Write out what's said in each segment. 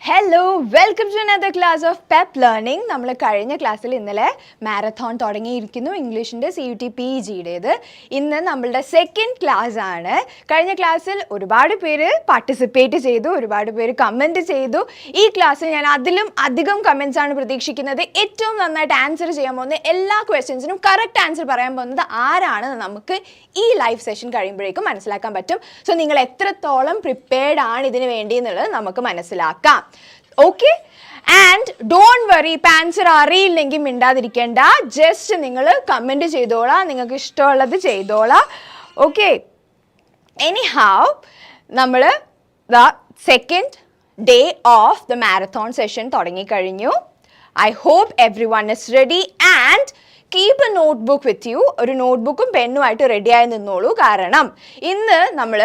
Hello, welcome to another class of PEPP Learning. നമ്മൾ കഴിഞ്ഞ ക്ലാസ്സിൽ ഇന്നലെ മാരത്തോൺ തുടങ്ങിയിരിക്കുന്നു ഇംഗ്ലീഷിൻ്റെ CUT PGയുടേത്. ഇന്ന് നമ്മളുടെ സെക്കൻഡ് ക്ലാസ് ആണ്. കഴിഞ്ഞ ക്ലാസ്സിൽ ഒരുപാട് പേര് പാർട്ടിസിപ്പേറ്റ് ചെയ്തു, ഒരുപാട് പേര് കമൻറ്റ് ചെയ്തു. ഈ ക്ലാസ്സിൽ ഞാൻ അതിലും അധികം കമൻറ്റ്സ് ആണ് പ്രതീക്ഷിക്കുന്നത്. ഏറ്റവും നന്നായിട്ട് ആൻസർ ചെയ്യാൻ പോകുന്ന എല്ലാ ക്വസ്റ്റ്യൻസിനും കറക്റ്റ് ആൻസർ പറയാൻ പോകുന്നത് ആരാണെന്ന് നമുക്ക് ഈ ലൈവ് സെഷൻ കഴിയുമ്പോഴേക്കും മനസ്സിലാക്കാൻ പറ്റും. സോ നിങ്ങൾ എത്രത്തോളം പ്രിപ്പയർഡ് ആണ് ഇതിന് വേണ്ടി എന്നുള്ളത് നമുക്ക് മനസ്സിലാക്കാം. ഓക്കെ, ആൻഡ് ഡോണ്ട് വറി, ഇപ്പം ആൻസർ അറിയില്ലെങ്കിൽ മിണ്ടാതിരിക്കേണ്ട, ജസ്റ്റ് നിങ്ങൾ കമൻറ്റ് ചെയ്തോളാം, നിങ്ങൾക്ക് ഇഷ്ടമുള്ളത് ചെയ്തോളാം. ഓക്കെ, എനി ഹാവ് നമ്മൾ the second day of the marathon session തുടങ്ങിക്കഴിഞ്ഞു. I hope everyone is ready and keep a notebook with you. ഒരു നോട്ട് ബുക്കും പെന്നുമായിട്ട് റെഡിയായി നിന്നോളൂ. കാരണം ഇന്ന് നമ്മൾ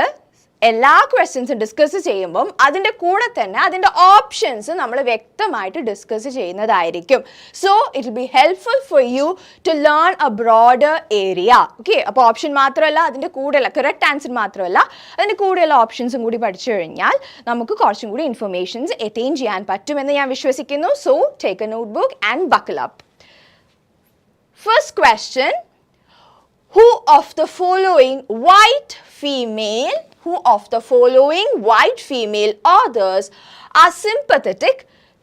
എല്ലാ ക്വസ്റ്റ്യൻസും ഡിസ്കസ് ചെയ്യുമ്പം അതിൻ്റെ കൂടെ തന്നെ അതിൻ്റെ ഓപ്ഷൻസ് നമ്മൾ വ്യക്തമായിട്ട് ഡിസ്കസ് ചെയ്യുന്നതായിരിക്കും. So it will be helpful for you to learn a broader area. Okay, അപ്പോൾ ഓപ്ഷൻ മാത്രമല്ല, അതിൻ്റെ കൂടെയുള്ള കറക്റ്റ് ആൻസർ മാത്രമല്ല, അതിൻ്റെ കൂടെയുള്ള ഓപ്ഷൻസും കൂടി പഠിച്ചു കഴിഞ്ഞാൽ നമുക്ക് കുറച്ചും കൂടി ഇൻഫർമേഷൻസ് അറ്റൈൻ ചെയ്യാൻ പറ്റുമെന്ന് ഞാൻ വിശ്വസിക്കുന്നു. So take A note book and buckle up. First question, who of the following white female authors are sympathetic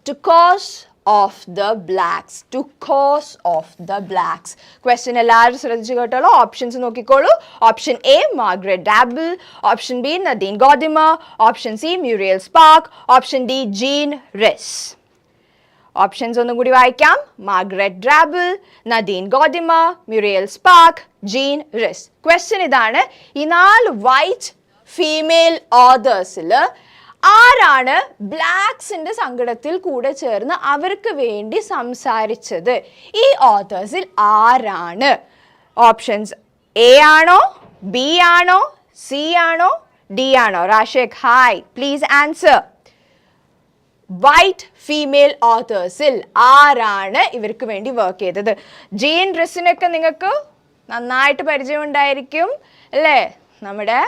to cause of the blacks? To cause of the blacks. Question എല്ലാവരും ശ്രദ്ധിച്ചു കേട്ടോളൂ. Options നോക്കിക്കോളൂ. Option A Margaret Drabble, option B Nadine Gordimer, option C Muriel Spark, option D Jean Rhys. Options ഒന്നും കൂടി വായിക്കാം. Margaret Drabble, Nadine Gordimer, Muriel Spark, Jean Rhys. Question ഇതാണ്, ഈ 4 white female ഓതേഴ്സിൽ ആരാണ് ബ്ലാക്സിൻ്റെ സങ്കടത്തിൽ കൂടെ ചേർന്ന് അവർക്ക് വേണ്ടി സംസാരിച്ചത്? ഈ ഓതേഴ്സിൽ ആരാണ്? ഓപ്ഷൻസ് എ ആണോ, ബി ആണോ, സി ആണോ, ഡി ആണോ? Rashek hi, please answer. White female ഓതേഴ്സിൽ ആരാണ് ഇവർക്ക് വേണ്ടി വർക്ക് ചെയ്തത്? ജീൻ റിസിനൊക്കെ നിങ്ങൾക്ക് നന്നായിട്ട് പരിചയമുണ്ടായിരിക്കും അല്ലേ? നമ്മുടെ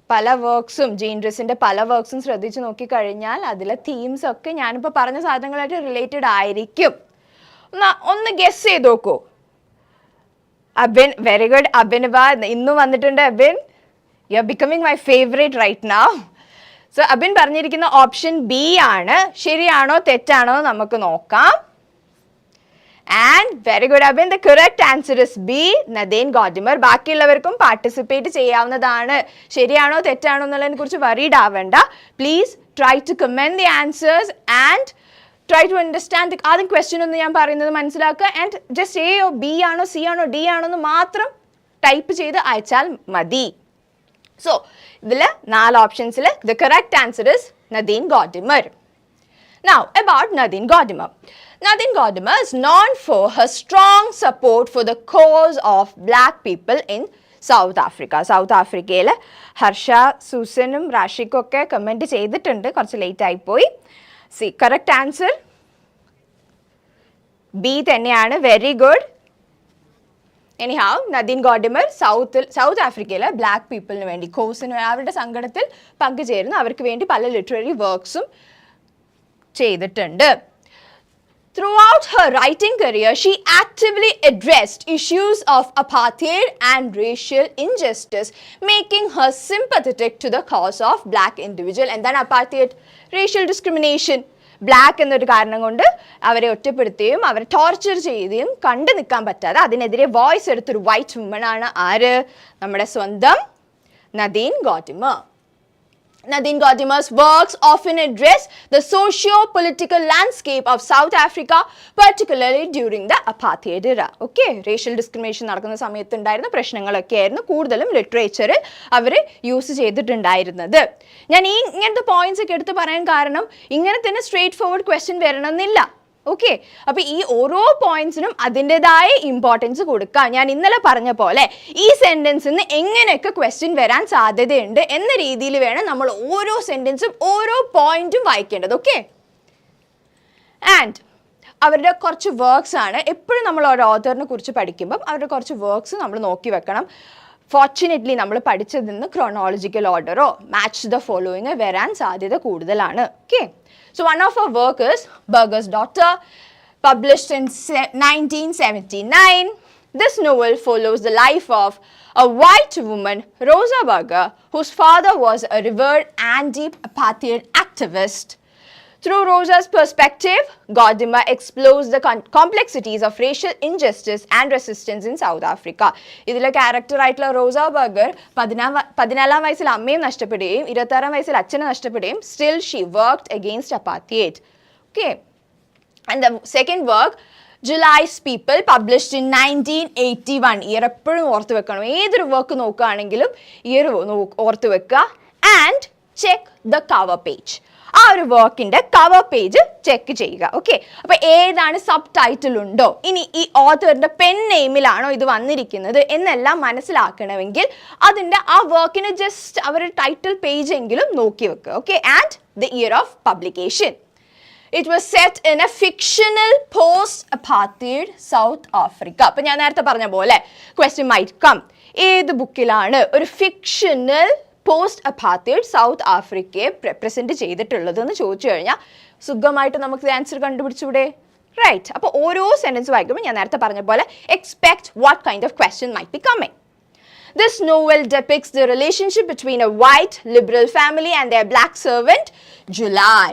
പല വർക്ക്സും, ജീൻ റിസിൻ്റെ പല വർക്ക്സും ശ്രദ്ധിച്ച് നോക്കിക്കഴിഞ്ഞാൽ അതിലെ തീംസ് ഒക്കെ ഞാനിപ്പോൾ പറഞ്ഞ സാധനങ്ങളായിട്ട് റിലേറ്റഡ് ആയിരിക്കും. ഒന്ന് ഗെസ് ചെയ്ത് നോക്കൂ. Abin, very good. അബിൻ ഇന്നും വന്നിട്ടുണ്ട്. Abin, you are becoming my favourite right now. So Abin പറഞ്ഞിരിക്കുന്ന ഓപ്ഷൻ ബി ആണ്. ശരിയാണോ തെറ്റാണോ നമുക്ക് നോക്കാം. And very good Abin, the correct answer is B, Nadine Gordimer. ബാക്കിയുള്ളവർക്കും പാർട്ടിസിപ്പേറ്റ് ചെയ്യാവുന്നതാണ്. ശരിയാണോ തെറ്റാണോ എന്നുള്ളതിനെ കുറിച്ച് വറീഡ് ആവേണ്ട. Please try to comment the answers and try to understand. ആദ്യം ക്വസ്റ്റ്യൻ ഒന്ന് ഞാൻ പറയുന്നത് മനസ്സിലാക്കുക. ആൻഡ് ജസ്റ്റ് എയോ ബി ആണോ സി ആണോ ഡി ആണോ എന്ന് മാത്രം ടൈപ്പ് ചെയ്ത് അയച്ചാൽ മതി. സോ ഇതിൽ 4 ഓപ്ഷൻസിൽ the correct answer is Nadine Gordimer. Now about Nadine Gordimer. Nadine Gordimer is known for her strong support for the cause of black people in South Africa. South Africa Harsh, സൂസനും റാഷിക്കും ഒക്കെ comment ചെയ്തിട്ടുണ്ട്. കുറച്ച് late ആയിപ്പോയി. C correct answer B തന്നെയാണ്. Very good. Anyhow, Nadine Gordimer south ആഫ്രിക്കയിലെ black പീപ്പിളിന് വേണ്ടി, കോസിന് അവരുടെ സങ്കടത്തിൽ പങ്കുചേരുന്ന അവർക്ക് വേണ്ടി പല ലിറ്റററി വർക്ക്സും ചെയ്തിട്ടുണ്ട്. Throughout her writing career, she actively addressed issues of apartheid and racial injustice, making her sympathetic to the cause of black individual. എന്താണ് apartheid? Racial discrimination. ബ്ലാക്ക് എന്നൊരു കാരണം കൊണ്ട് അവരെ ഒറ്റപ്പെടുത്തുകയും അവരെ ടോർച്ചർ ചെയ്യുകയും കണ്ടു നിൽക്കാൻ പറ്റാതെ അതിനെതിരെ വോയിസ് എടുത്തൊരു വൈറ്റ് വുമൺ ആണ് ആര്? നമ്മുടെ സ്വന്തം Nadine Gordimer. Nadine Gordimer's works often address the socio-political landscape of South Africa, particularly during the apartheid era. Okay, racial discrimination നടക്കുന്ന സമയത്ത് ഉണ്ടായിരുന്ന പ്രശ്നങ്ങളൊക്കെ ആയിരുന്നു കൂടുതലും ലിറ്ററേച്ചറിൽ അവർ യൂസ് ചെയ്തിട്ടുണ്ടായിരുന്നത്. ഞാൻ ഇങ്ങനത്തെ പോയിന്റ്സ് ഒക്കെ എടുത്ത് പറയാൻ കാരണം ഇങ്ങനെ തന്നെ സ്ട്രേറ്റ് ഫോർവേഡ് ക്വസ്റ്റ്യൻ വരണമെന്നില്ല. ഓക്കെ, അപ്പോൾ ഈ ഓരോ പോയിന്റ്സിനും അതിൻ്റെതായ ഇമ്പോർട്ടൻസ് കൊടുക്കാം. ഞാൻ ഇന്നലെ പറഞ്ഞ പോലെ ഈ സെൻറ്റൻസിൽ നിന്ന് എങ്ങനെയൊക്കെ ക്വസ്റ്റ്യൻ വരാൻ സാധ്യതയുണ്ട് എന്ന രീതിയിൽ വേണം നമ്മൾ ഓരോ സെൻറ്റൻസും ഓരോ പോയിന്റും വായിക്കേണ്ടത്. ഓക്കെ, ആൻഡ് അവരുടെ കുറച്ച് വർക്ക്സ് ആണ്. എപ്പോഴും നമ്മൾ ഒരു ഓഥറിനെ കുറിച്ച് പഠിക്കുമ്പം അവരുടെ കുറച്ച് വർക്ക്സ് നമ്മൾ നോക്കി വെക്കണം. ഫോർച്ചുനേറ്റ്ലി നമ്മൾ പഠിച്ചതിൽ നിന്ന് ക്രോണോളജിക്കൽ ഓർഡറോ മാച്ച് ദ ഫോളോയിങ് വരാൻ സാധ്യത കൂടുതലാണ്. Okay, so one of our work is Burger's daughter, published in 1979. This novel follows the life of a white woman, Rosa Berger, whose father was a revered anti-apartheid activist. Through Rosa's perspective, Gordimer explores the complexities of racial injustice and resistance in South Africa. ഇതിലെ character ആയിട്ടുള്ള റോസ burger 14 വയസ്സിൽ അമ്മയും നഷ്ടപ്പെടുകയും 26 വയസ്സിൽ അച്ഛനെ നഷ്ടപ്പെടുകയും still she worked against apartheid. Okay. And the second work, July's People, published in 1981. Year എപ്പോഴും ഓർത്ത് വെക്കണം. ഏതൊരു വർക്ക് നോക്കുകയാണെങ്കിലും ഇയർ ഓർത്ത് വെക്കുക. And check the cover page. ആ ഒരു വർക്കിൻ്റെ കവർ പേജ് ചെക്ക് ചെയ്യുക. ഓക്കെ, അപ്പോൾ ഏതാണ് സബ് ടൈറ്റിൽ ഉണ്ടോ, ഇനി ഈ ഓഥറിൻ്റെ പെൻ നെയിമിലാണോ ഇത് വന്നിരിക്കുന്നത് എന്നെല്ലാം മനസ്സിലാക്കണമെങ്കിൽ അതിൻ്റെ ആ വർക്കിന് ജസ്റ്റ് അവരുടെ ടൈറ്റിൽ പേജ് എങ്കിലും നോക്കി വെക്കുക. Okay, and the year of publication. It was set in a fictional post-apartheid South Africa. അപ്പോൾ ഞാൻ നേരത്തെ പറഞ്ഞ പോലെ question might come. ഏത് ബുക്കിലാണ് ഒരു ഫിക്ഷണൽ പോസ്റ്റ് അപ്പാർത്തൈഡ് സൗത്ത് ആഫ്രിക്കയെ റെപ്രസെൻറ്റ് ചെയ്തിട്ടുള്ളത് എന്ന് ചോദിച്ചു കഴിഞ്ഞാൽ സുഖമായിട്ട് നമുക്ക് ആൻസർ കണ്ടുപിടിച്ചൂടെ? റൈറ്റ്. അപ്പോൾ ഓരോ സെൻറ്റൻസ് വായിക്കുമ്പോൾ ഞാൻ നേരത്തെ പറഞ്ഞ പോലെ expect what kind of question might be coming. This novel depicts the relationship between a white liberal family and their black servant, July.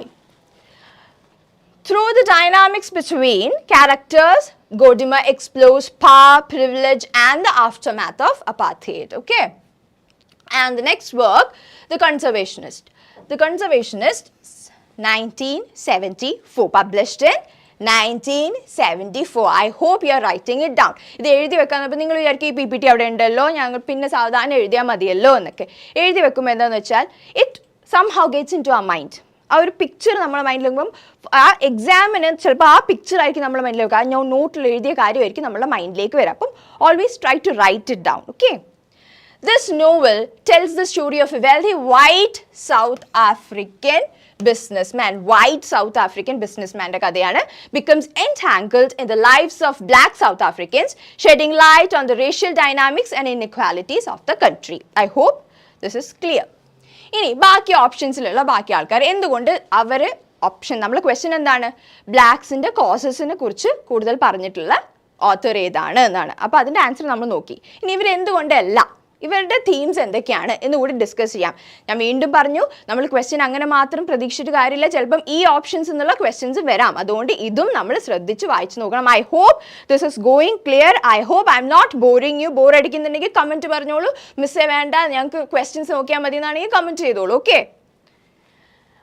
Through the dynamics between characters, Gordimer explores power, privilege, and the aftermath of apartheid. Okay? And the next work, The Conservationist. The Conservationist, 1974, published in 1974. I hope you are writing it down. ഇത് എഴുതി വെക്കാൻ അപ്പോൾ നിങ്ങൾ വിചാരിക്കും ഈ PPT അവിടെ ഉണ്ടല്ലോ, ഞങ്ങൾ പിന്നെ സാധാരണ എഴുതിയാൽ മതിയല്ലോ എന്നൊക്കെ. എഴുതി വെക്കുമ്പോൾ എന്താണെന്ന് വെച്ചാൽ it somehow gets into our mind. ആ ഒരു പിക്ചർ നമ്മുടെ മൈൻഡിൽ വെക്കുമ്പം ആ എക്സാമിന് ചിലപ്പോൾ ആ പിക്ചർ ആയിരിക്കും നമ്മുടെ മൈൻഡിൽ വെക്കുക. ഞാൻ നോട്ടിൽ എഴുതിയ കാര്യമായിരിക്കും നമ്മുടെ മൈൻഡിലേക്ക് വരാം. അപ്പം always try to write it down. Okay, this novel tells the story of a wealthy white South African businessman, white South African businessman's കഥയാണ്. Becomes entangled in the lives of black South Africans, shedding light on the racial dynamics and inequalities of the country. I hope this is clear. ഇനി ബാക്കി ഓപ്ഷൻസിലുള്ള ബാക്കി ആൾക്കാർ എന്തുകൊണ്ട് അവർ option, നമ്മൾ question എന്താണ്, ബ്ലാക്സിൻ്റെ കോസസിനെ കുറിച്ച് കൂടുതൽ പറഞ്ഞിട്ടുള്ള ഓത്തർ ഏതാണ് എന്നാണ്. അപ്പോൾ അതിൻ്റെ ആൻസർ നമ്മൾ നോക്കി. ഇനി ഇവരെന്തുകൊണ്ടല്ല, ഇവരുടെ തീംസ് എന്തൊക്കെയാണ് എന്നുകൂടി ഡിസ്കസ് ചെയ്യാം. ഞാൻ വീണ്ടും പറഞ്ഞു, നമ്മൾ ക്വസ്റ്റ്യൻ അങ്ങനെ മാത്രം പ്രതീക്ഷിച്ചിട്ട് കാര്യമില്ല. ചിലപ്പം ഈ ഓപ്ഷൻസ് എന്നുള്ള ക്വസ്റ്റ്യൻസ് വരാം. അതുകൊണ്ട് ഇതും നമ്മൾ ശ്രദ്ധിച്ച് വായിച്ച് നോക്കണം. I hope this is going clear. I hope I am not boring you. Bore അടിക്കുന്നുണ്ടെങ്കിൽ കമൻറ്റ് പറഞ്ഞോളൂ. മിസ്സേ വേണ്ട, ഞങ്ങൾക്ക് ക്വസ്റ്റ്യൻസ് നോക്കിയാൽ മതി എന്നാണെങ്കിൽ കമൻറ്റ് ചെയ്തോളൂ. Okay.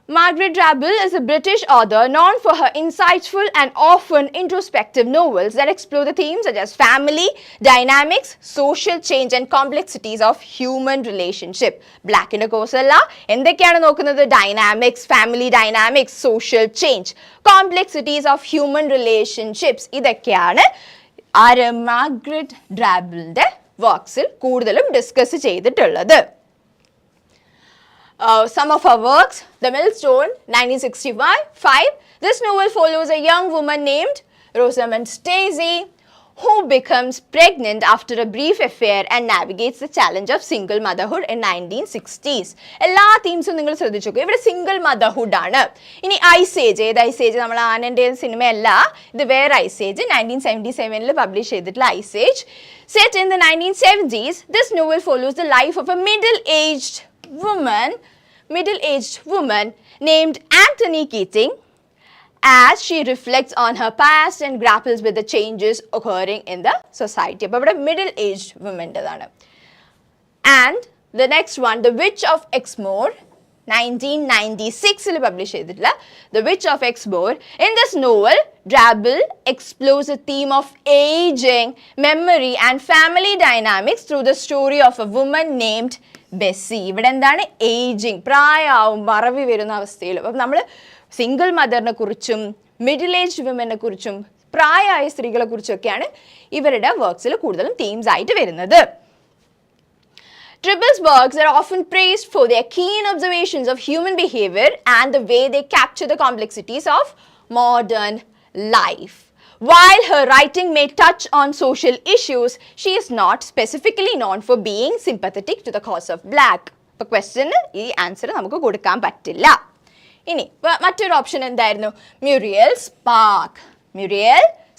Margaret Drabble is a British author known for her insightful and often introspective novels that explore the themes such as family, dynamics, social change and complexities of human relationship. Black in a course alla endekയാണ് നോക്കുന്നത്, dynamics, family dynamics, social change, complexities of human relationships. ഇതൊക്കെയാണ് Margaret ഡ്രാബിളിന്റെ വർക്ക്സിൽ കൂടുതലും discuss ചെയ്തിട്ടുള്ളത്. Some of her works, The Millstone, 1965. This novel follows a young woman named Rosamund Stacey who becomes pregnant after a brief affair and navigates the challenge of single motherhood in 1960s. എല്ലാ തീംസും നിങ്ങൾ ശ്രദ്ധിച്ചു നോക്കുക. ഇവിടെ single motherhood ആണ്. ഇനി ice age, ഏത് ice age, നമ്മൾ ആനൻ്റെ സിനിമയല്ല, ഇത് വേറെ ഐസേജ്, 1977 പബ്ലിഷ് ചെയ്തിട്ടുള്ള ice age. Set in the 1970s, this novel follows the life of a middle-aged woman named Anthony Keating as she reflects on her past and grapples with the changes occurring in the society. അപ്പോൾ ഇവിടെ middle-aged woman-ൻ്റെതാണ്. And the next one, The Witch of Exmoor, 1996 publish ചെയ്തിട്ടുള്ള The Witch of Exmoor. In this novel, Drabble explores the theme of aging, memory and family dynamics through the story of a woman named Bessy. ഇവിടെ എന്താണ്, ageing, പ്രായമാവും, മറവി വരുന്ന അവസ്ഥയിൽ. അപ്പം നമ്മൾ single മദറിനെ കുറിച്ചും middle age വിമനെ കുറിച്ചും പ്രായമായ സ്ത്രീകളെ കുറിച്ചൊക്കെയാണ് ഇവരുടെ വർക്ക്സിൽ കൂടുതലും തീംസ് ആയിട്ട് വരുന്നത്. Drabble's works are often praised for their keen observations of human behavior and the way they capture the complexities of modern life. While her writing may touch on social issues, she is not specifically known for being sympathetic to the cause of black. അപ്പോൾ question ഈ answer നമുക്ക് കൊടുക്കാൻ പറ്റില്ല. ഇനി മറ്റൊരു option എന്തായിരുന്നു? മ്യൂറിയൽ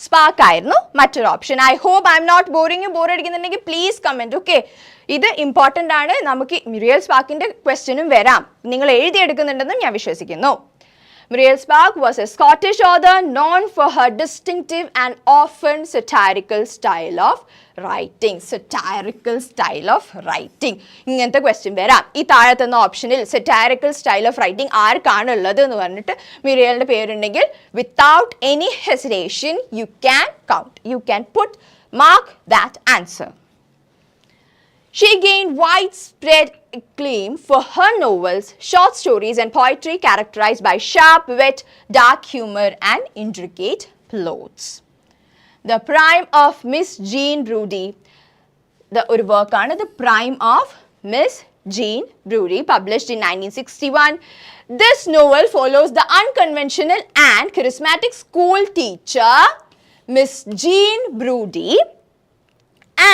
Spark ആയിരുന്നു മറ്റൊരു option. I hope I am not boring. Bore അടിക്കുന്നുണ്ടെങ്കിൽ പ്ലീസ് കമൻറ്റ്. ഓക്കെ, ഇത് ഇമ്പോർട്ടൻ്റ് ആണ്. നമുക്ക് മ്യൂറിയൽ സ്പാർക്കിൻ്റെ ക്വസ്റ്റ്യനും വരാം. നിങ്ങൾ എഴുതിയെടുക്കുന്നുണ്ടെന്നും ഞാൻ വിശ്വസിക്കുന്നു. Muriel Spark was a Scottish author known for her distinctive and often satirical style of writing. ഇങ്ങനത്തെ ക്വസ്റ്റ്യൻ വരാം. ഈ താഴെ തന്ന ഓപ്ഷനിൽ satirical style of writing ആർക്കാണുള്ളത് എന്ന് പറഞ്ഞിട്ട് മ്യൂറിയലിൻ്റെ പേരുണ്ടെങ്കിൽ without any hesitation you can count. You can mark that answer. She gained widespread acclaim for her novels, short stories and poetry characterized by sharp wit, dark humor and intricate plots. The Prime of Miss Jean Brodie, The Prime of Miss Jean Brodie, published in 1961. This novel follows the unconventional and charismatic school teacher, Miss Jean Brodie,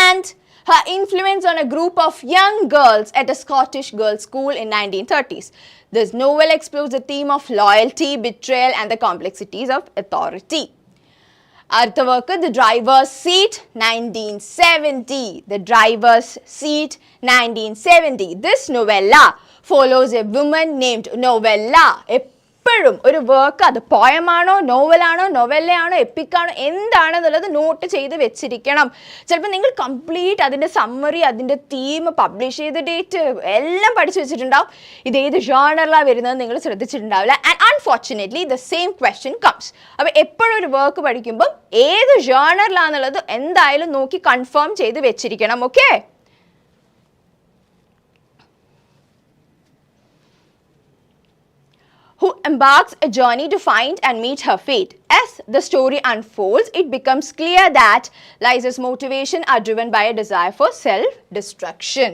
and her influence on a group of young girls at a Scottish girls' school in 1930s. This novel explores the theme of loyalty, betrayal, and the complexities of authority. Artha work, The Driver's Seat, 1970. The Driver's Seat, 1970. This novella follows a woman named Novella. എപ്പോഴും ഒരു work, അത് പോയമാണോ, നോവലാണോ, നോവല്ലയാണോ, എപ്പിക്കാണോ, എന്താണെന്നുള്ളത് not ചെയ്ത് വെച്ചിരിക്കണം. ചിലപ്പോൾ നിങ്ങൾ complete അതിൻ്റെ summary, അതിൻ്റെ തീം, പബ്ലിഷ് ചെയ്ത ഡേറ്റ് എല്ലാം പഠിച്ചു വെച്ചിട്ടുണ്ടാവും. ഇതേത് ജേണറിലാണ് വരുന്നത് നിങ്ങൾ ശ്രദ്ധിച്ചിട്ടുണ്ടാവില്ല. And unfortunately the same question comes. അപ്പോൾ എപ്പോഴും ഒരു വർക്ക് പഠിക്കുമ്പോൾ ഏത് ജേണറിലാണെന്നുള്ളത് എന്തായാലും നോക്കി കൺഫേം ചെയ്ത് വെച്ചിരിക്കണം. Okay, who embarks a journey to find and meet her fate. As the story unfolds, it becomes clear that Liza's motivation are driven by a desire for self-destruction.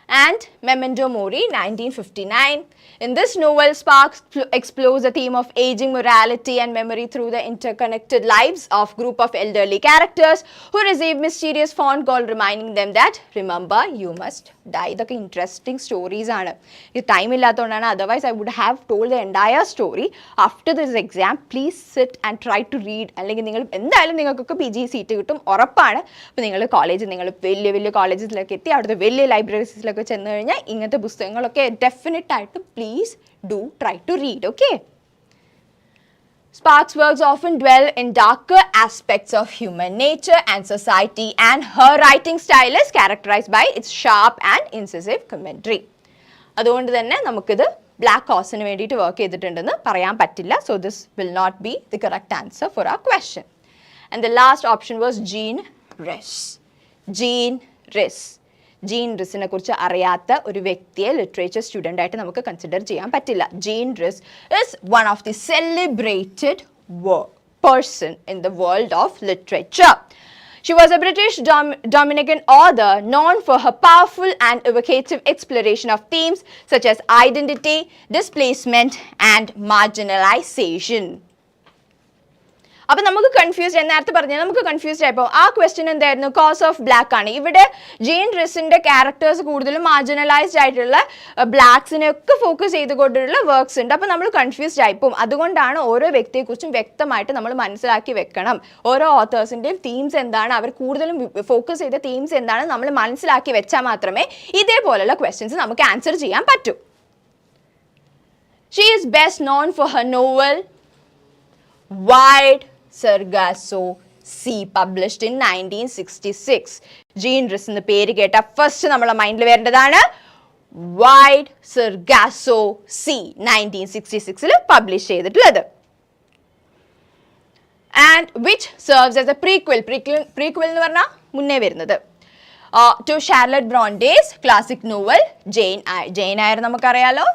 And Memento Mori, 1959. In this novel, Spark explores the theme of aging, morality and memory through the interconnected lives of group of elderly characters who receive mysterious phone call reminding them that remember you must die. ഇതൊക്കെ interesting stories ആണ്. ഇത് time ഇല്ലാത്തതുകൊണ്ടാണ്. Otherwise I would have told the entire story. After this exam please sit and try to read. അല്ലെങ്കിൽ നിങ്ങൾ എന്തായാലും നിങ്ങൾക്കൊക്കെ PG seat കിട്ടും, ഉറപ്പാണ്. അപ്പോൾ നിങ്ങൾ വലിയ വലിയ കോളേജസിലൊക്കെ എത്തി അവിടുത്തെ വലിയ ലൈബ്രറീസിലൊക്കെ ചെന്ന് കഴിഞ്ഞാൽ ഇങ്ങനത്തെ പുസ്തകങ്ങളൊക്കെ ഡെഫിനറ്റ് ആയിട്ട് please do try to read. Okay, Spark's works often dwell in darker aspects of human nature and society, and her writing style is characterized by its sharp and incisive commentary. അതുകൊണ്ട് തന്നെ നമുക്കിത് black കോസിന് വേണ്ടിയിട്ട് work ചെയ്തിട്ടുണ്ടെന്ന് പറയാൻ പറ്റില്ല. So this will not be the correct answer for our question. And the last option was Jean Rhys. Jean റിസിനെ കുറിച്ച് അറിയാത്ത ഒരു വ്യക്തിയെ ലിറ്ററേച്ചർ സ്റ്റുഡൻ്റ് ആയിട്ട് നമുക്ക് കൺസിഡർ ചെയ്യാൻ പറ്റില്ല. Jean Rhys is one of the celebrated person in the world of literature. She was a British Dominican author known for her powerful and evocative exploration of themes such as identity, displacement, and marginalization. അപ്പോൾ നമുക്ക് confused, നേരത്തെ പറഞ്ഞാൽ നമുക്ക് confused ആയപ്പോൾ ആ question എന്തായിരുന്നു? Cos of black ആണ്. ഇവിടെ ജീൻ റിസിൻ്റെ ക്യാരക്ടേഴ്സ് കൂടുതലും മാർജിനലൈസ്ഡ് ആയിട്ടുള്ള ബ്ലാക്സിനെയൊക്കെ ഫോക്കസ് ചെയ്തുകൊണ്ടുള്ള വർക്ക്സ് ഉണ്ട്. അപ്പോൾ നമ്മൾ കൺഫ്യൂസ്ഡ് ആയിപ്പോൾ. അതുകൊണ്ടാണ് ഓരോ വ്യക്തിയെക്കുറിച്ചും വ്യക്തമായിട്ട് നമ്മൾ മനസ്സിലാക്കി വെക്കണം. ഓരോ ഓത്തേഴ്സിൻ്റെയും തീംസ് എന്താണ്, അവർ കൂടുതലും ഫോക്കസ് ചെയ്ത തീംസ് എന്താണ് നമ്മൾ മനസ്സിലാക്കി വെച്ചാൽ മാത്രമേ ഇതേപോലെയുള്ള ക്വസ്റ്റ്യൻസ് നമുക്ക് ആൻസർ ചെയ്യാൻ പറ്റൂ. She is best known for her novel Wide Sargasso Sea, published in 1966. Jean Rhys എന്ന പേര് കേട്ട ഫസ്റ്റ് നമ്മളെ മൈൻഡിൽ വരേണ്ടതാണ് വൈഡ് സർഗാസോ സീ, 1966 പബ്ലിഷ് ചെയ്തിട്ടുള്ളത്. And which serves as a prequel എന്ന് പറഞ്ഞാൽ മുന്നേ വരുന്നത് to Charlotte Bronte's classic novel Jane Eyre നമുക്കറിയാലോ.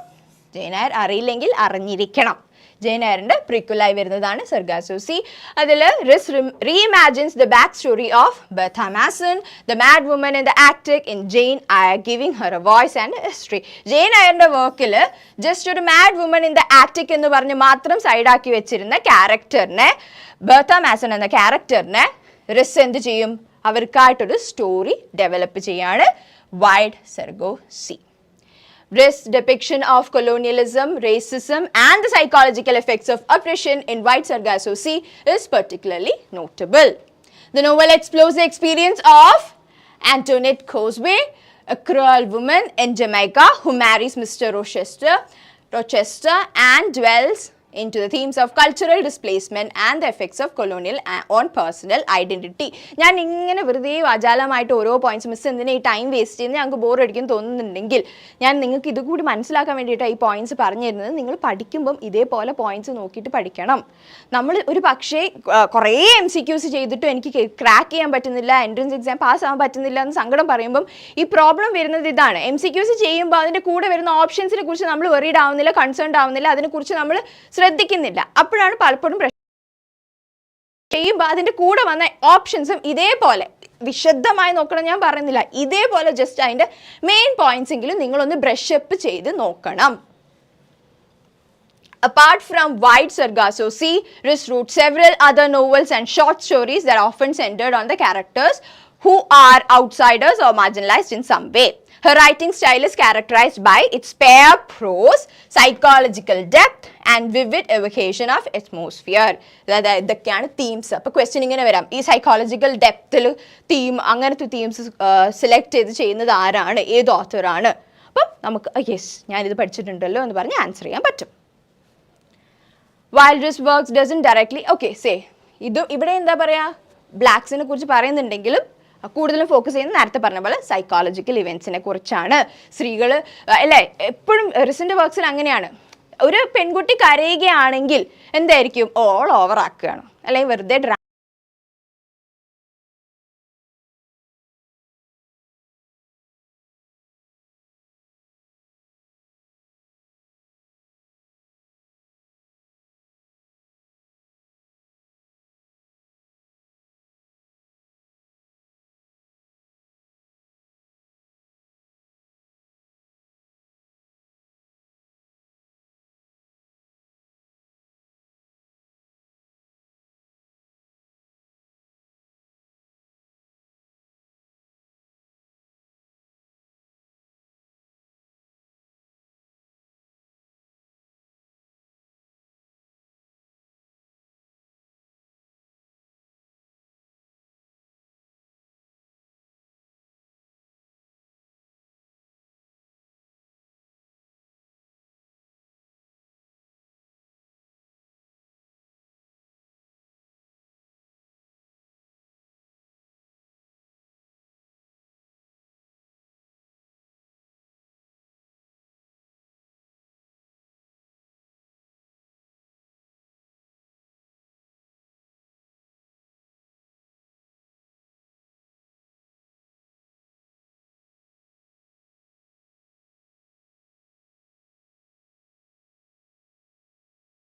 ജെയിൻ എയർ അറിയില്ലെങ്കിൽ അറിഞ്ഞിരിക്കണം. ജെയിൻ എയറിൻ്റെ പ്രിക്വലായി വരുന്നതാണ് സർഗാസോ സി. അതിൽ Rhys reimagines the back story of Bertha Mason, the mad woman in the attic in Jane Eyre, giving her a voice and history. Jane എയറിൻ്റെ വർക്കിൽ just ഒരു mad woman in the attic എന്ന് പറഞ്ഞ് മാത്രം സൈഡാക്കി വെച്ചിരുന്ന ക്യാരക്ടറിനെ, Bertha mason എന്ന ക്യാരക്ടറിനെ റിസ് എന്ത് ചെയ്യും, അവർക്കായിട്ടൊരു സ്റ്റോറി ഡെവലപ്പ് ചെയ്യാണ്. Wide Sargasso Sea. Rhys' depiction of colonialism, racism, and the psychological effects of oppression in White Sargasso Sea is particularly notable. The novel explores the experience of Antoinette Cosway, a Creole woman in Jamaica who marries Mr. Rochester and dwells into the themes of cultural displacement and the effects of colonial on personal identity. ഞാൻ ഇങ്ങനെ വെറുതെ വാചാലമായിട്ട് ഓരോ points miss എന്തിനാ ഈ time waste ചെയ്യുന്നത്, ഞങ്ങൾക്ക് bore അടിക്കും തോന്നുന്നുണ്ടെങ്കിൽ ഞാൻ നിങ്ങൾക്ക് ഇത് കൂടി മനസ്സിലാക്കാൻ വേണ്ടിയിട്ടാണ് ഈ പോയിന്റ്സ് പറഞ്ഞു തരുന്നത്. നിങ്ങൾ പഠിക്കുമ്പം ഇതേപോലെ പോയിന്റ്സ് നോക്കിയിട്ട് പഠിക്കണം. നമ്മൾ ഒരു പക്ഷേ കുറേ MCQs ചെയ്തിട്ടും എനിക്ക് ക്രാക്ക് ചെയ്യാൻ പറ്റുന്നില്ല, എൻട്രൻസ് എക്സാം പാസ് ആവാൻ പറ്റുന്നില്ല എന്ന് സങ്കടം പറയുമ്പം ഈ പ്രോബ്ലം വരുന്നത് ഇതാണ്. MCQs ചെയ്യുമ്പോൾ അതിൻ്റെ കൂടെ വരുന്ന ഓപ്ഷൻസിനെ കുറിച്ച് നമ്മൾ വെറീഡ് ആവുന്നില്ല, കൺസേൺഡ് ആവുന്നില്ല, അതിനെക്കുറിച്ച് നമ്മൾ ശ്രദ്ധിക്കുന്നില്ല. അപ്പോഴാണ് പലപ്പോഴും ചെയ്യുമ്പോൾ അതിൻ്റെ കൂടെ വന്ന ഓപ്ഷൻസും ഇതേപോലെ വിശദമായി നോക്കണം ഞാൻ പറയുന്നില്ല, ഇതേപോലെ ജസ്റ്റ് അതിൻ്റെ മെയിൻ പോയിന്റ്സ് എങ്കിലും നിങ്ങളൊന്ന് ബ്രഷ് അപ്പ് ചെയ്ത് നോക്കണം. Apart from White Sargasso Sea, Rhys wrote several other novels and short stories that are often centered on the characters who are outsiders or marginalized in some way. Her writing style is characterized by its spare prose, psychological depth, and vivid evocation of atmosphere. അതായത് ഇതൊക്കെയാണ് themes. അപ്പോൾ question ഇങ്ങനെ വരാം, ഈ psychological ഡെപ്തിൽ theme, അങ്ങനത്തെ themes select ചെയ്ത് ചെയ്യുന്നത് ആരാണ്, ഏത് ഓത്തറാണ്. അപ്പം നമുക്ക് യെസ് ഞാനിത് പഠിച്ചിട്ടുണ്ടല്ലോ എന്ന് പറഞ്ഞ് ആൻസർ ചെയ്യാൻ പറ്റും. While Rhys' works doesn't directly, ഇതും ഇവിടെ എന്താ പറയുക, ബ്ലാക്സിനെ കുറിച്ച് പറയുന്നുണ്ടെങ്കിലും കൂടുതലും ഫോക്കസ് ചെയ്യുന്നത് നേരത്തെ പറഞ്ഞ പോലെ സൈക്കോളജിക്കൽ ഇവൻസിനെ കുറിച്ചാണ്. സ്ത്രീകൾ അല്ലേ, എപ്പോഴും റിസിൻ്റെ വർക്ക്സിൽ അങ്ങനെയാണ്. ഒരു പെൺകുട്ടി കരയുകയാണെങ്കിൽ എന്തായിരിക്കും, ഓൾ ഓവർ ആക്കുകയാണ്, അല്ലെങ്കിൽ വെറുതെ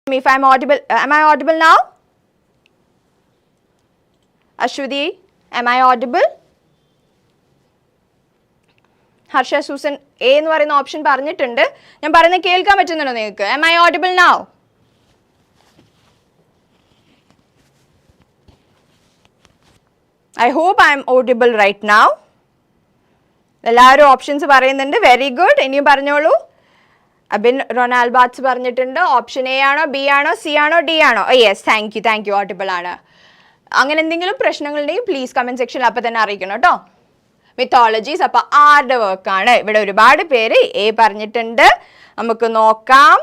if I'm audible. Am I audible now? Ashwati, am I audible? Harsha Susan A എന്ന് പറയുന്ന ഓപ്ഷൻ പറഞ്ഞിട്ടുണ്ട്. ഞാൻ പറയുന്നത് കേൾക്കാൻ പറ്റുന്നുണ്ടോ നിങ്ങൾക്ക്? Am I audible now? I hope I am audible right now. എല്ലാവരും ഓപ്ഷൻസ് പറയുന്നുണ്ട്. Very good. ഇനിയും പറഞ്ഞോളൂ. അബിൻ റൊണാൾബാറ്റ്സ് പറഞ്ഞിട്ടുണ്ട് ഓപ്ഷൻ എ ആണോ, ബി ആണോ, സി ആണോ, ഡി ആണോ? യെസ്, താങ്ക് യു, ഓഡിബിൾ ആണ്. അങ്ങനെ എന്തെങ്കിലും പ്രശ്നങ്ങളുണ്ടെങ്കിൽ പ്ലീസ് കമൻറ്റ് സെക്ഷനിൽ അപ്പം തന്നെ അറിയിക്കണം കേട്ടോ. മിത്തോളജീസ് അപ്പം ആരുടെ വർക്കാണ്? ഇവിടെ ഒരുപാട് പേര് എ പറഞ്ഞിട്ടുണ്ട്. നമുക്ക് നോക്കാം.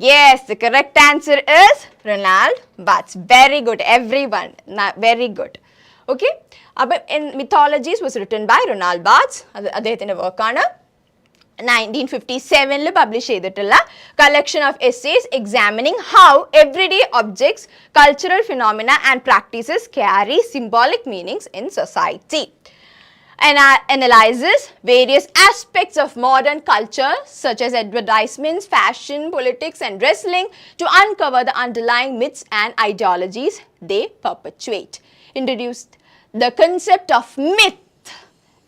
Yes, the correct answer is Ronald Barthes. Very good, everyone. Very good. Okay. അപ്പം mythologies was written by Roland Barthes. അദ്ദേഹത്തിൻ്റെ വർക്കാണ്. 1957 പബ്ലിഷ് ചെയ്തിട്ടുള്ള collection of essays examining how everyday objects, cultural phenomena and practices carry symbolic meanings in society. analyzes various aspects of modern culture such as advertisements, fashion, politics and wrestling to uncover the underlying myths and ideologies they perpetuate. Introduced the concept of myth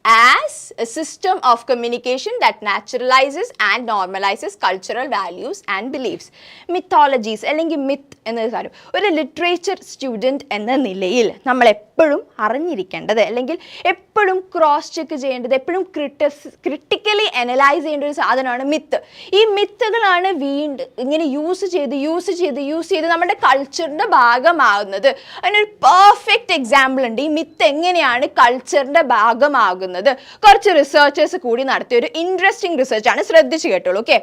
as a system of communication that naturalizes and normalizes cultural values and beliefs. Mythologies അല്ലെങ്കിൽ myth എന്നത് കാര്യം ഒരു literature student എന്ന നിലയിൽ നമ്മൾ എപ്പോഴും അറിഞ്ഞിരിക്കേണ്ടത് അല്ലെങ്കിൽ എപ്പോഴും ക്രോസ് ചെക്ക് ചെയ്യേണ്ടത് എപ്പോഴും ക്രിട്ടിക്കലി അനലൈസ് ചെയ്യേണ്ട ഒരു സാധനമാണ് മിത്ത്. ഈ മിത്തുകളാണ് വീണ്ടും ഇങ്ങനെ യൂസ് ചെയ്ത് നമ്മുടെ കൾച്ചറിൻ്റെ ഭാഗമാകുന്നത്. അതിനൊരു പെർഫെക്റ്റ് എക്സാമ്പിൾ ഉണ്ട്. ഈ മിത്ത് എങ്ങനെയാണ് കൾച്ചറിൻ്റെ ഭാഗമാകുന്നത്. കുറച്ച് റിസർച്ചേഴ്സ് കൂടി നടത്തിയ ഒരു ഇൻട്രസ്റ്റിംഗ് റിസർച്ചാണ്, ശ്രദ്ധിച്ച് കേട്ടോളൂ. ഓക്കെ,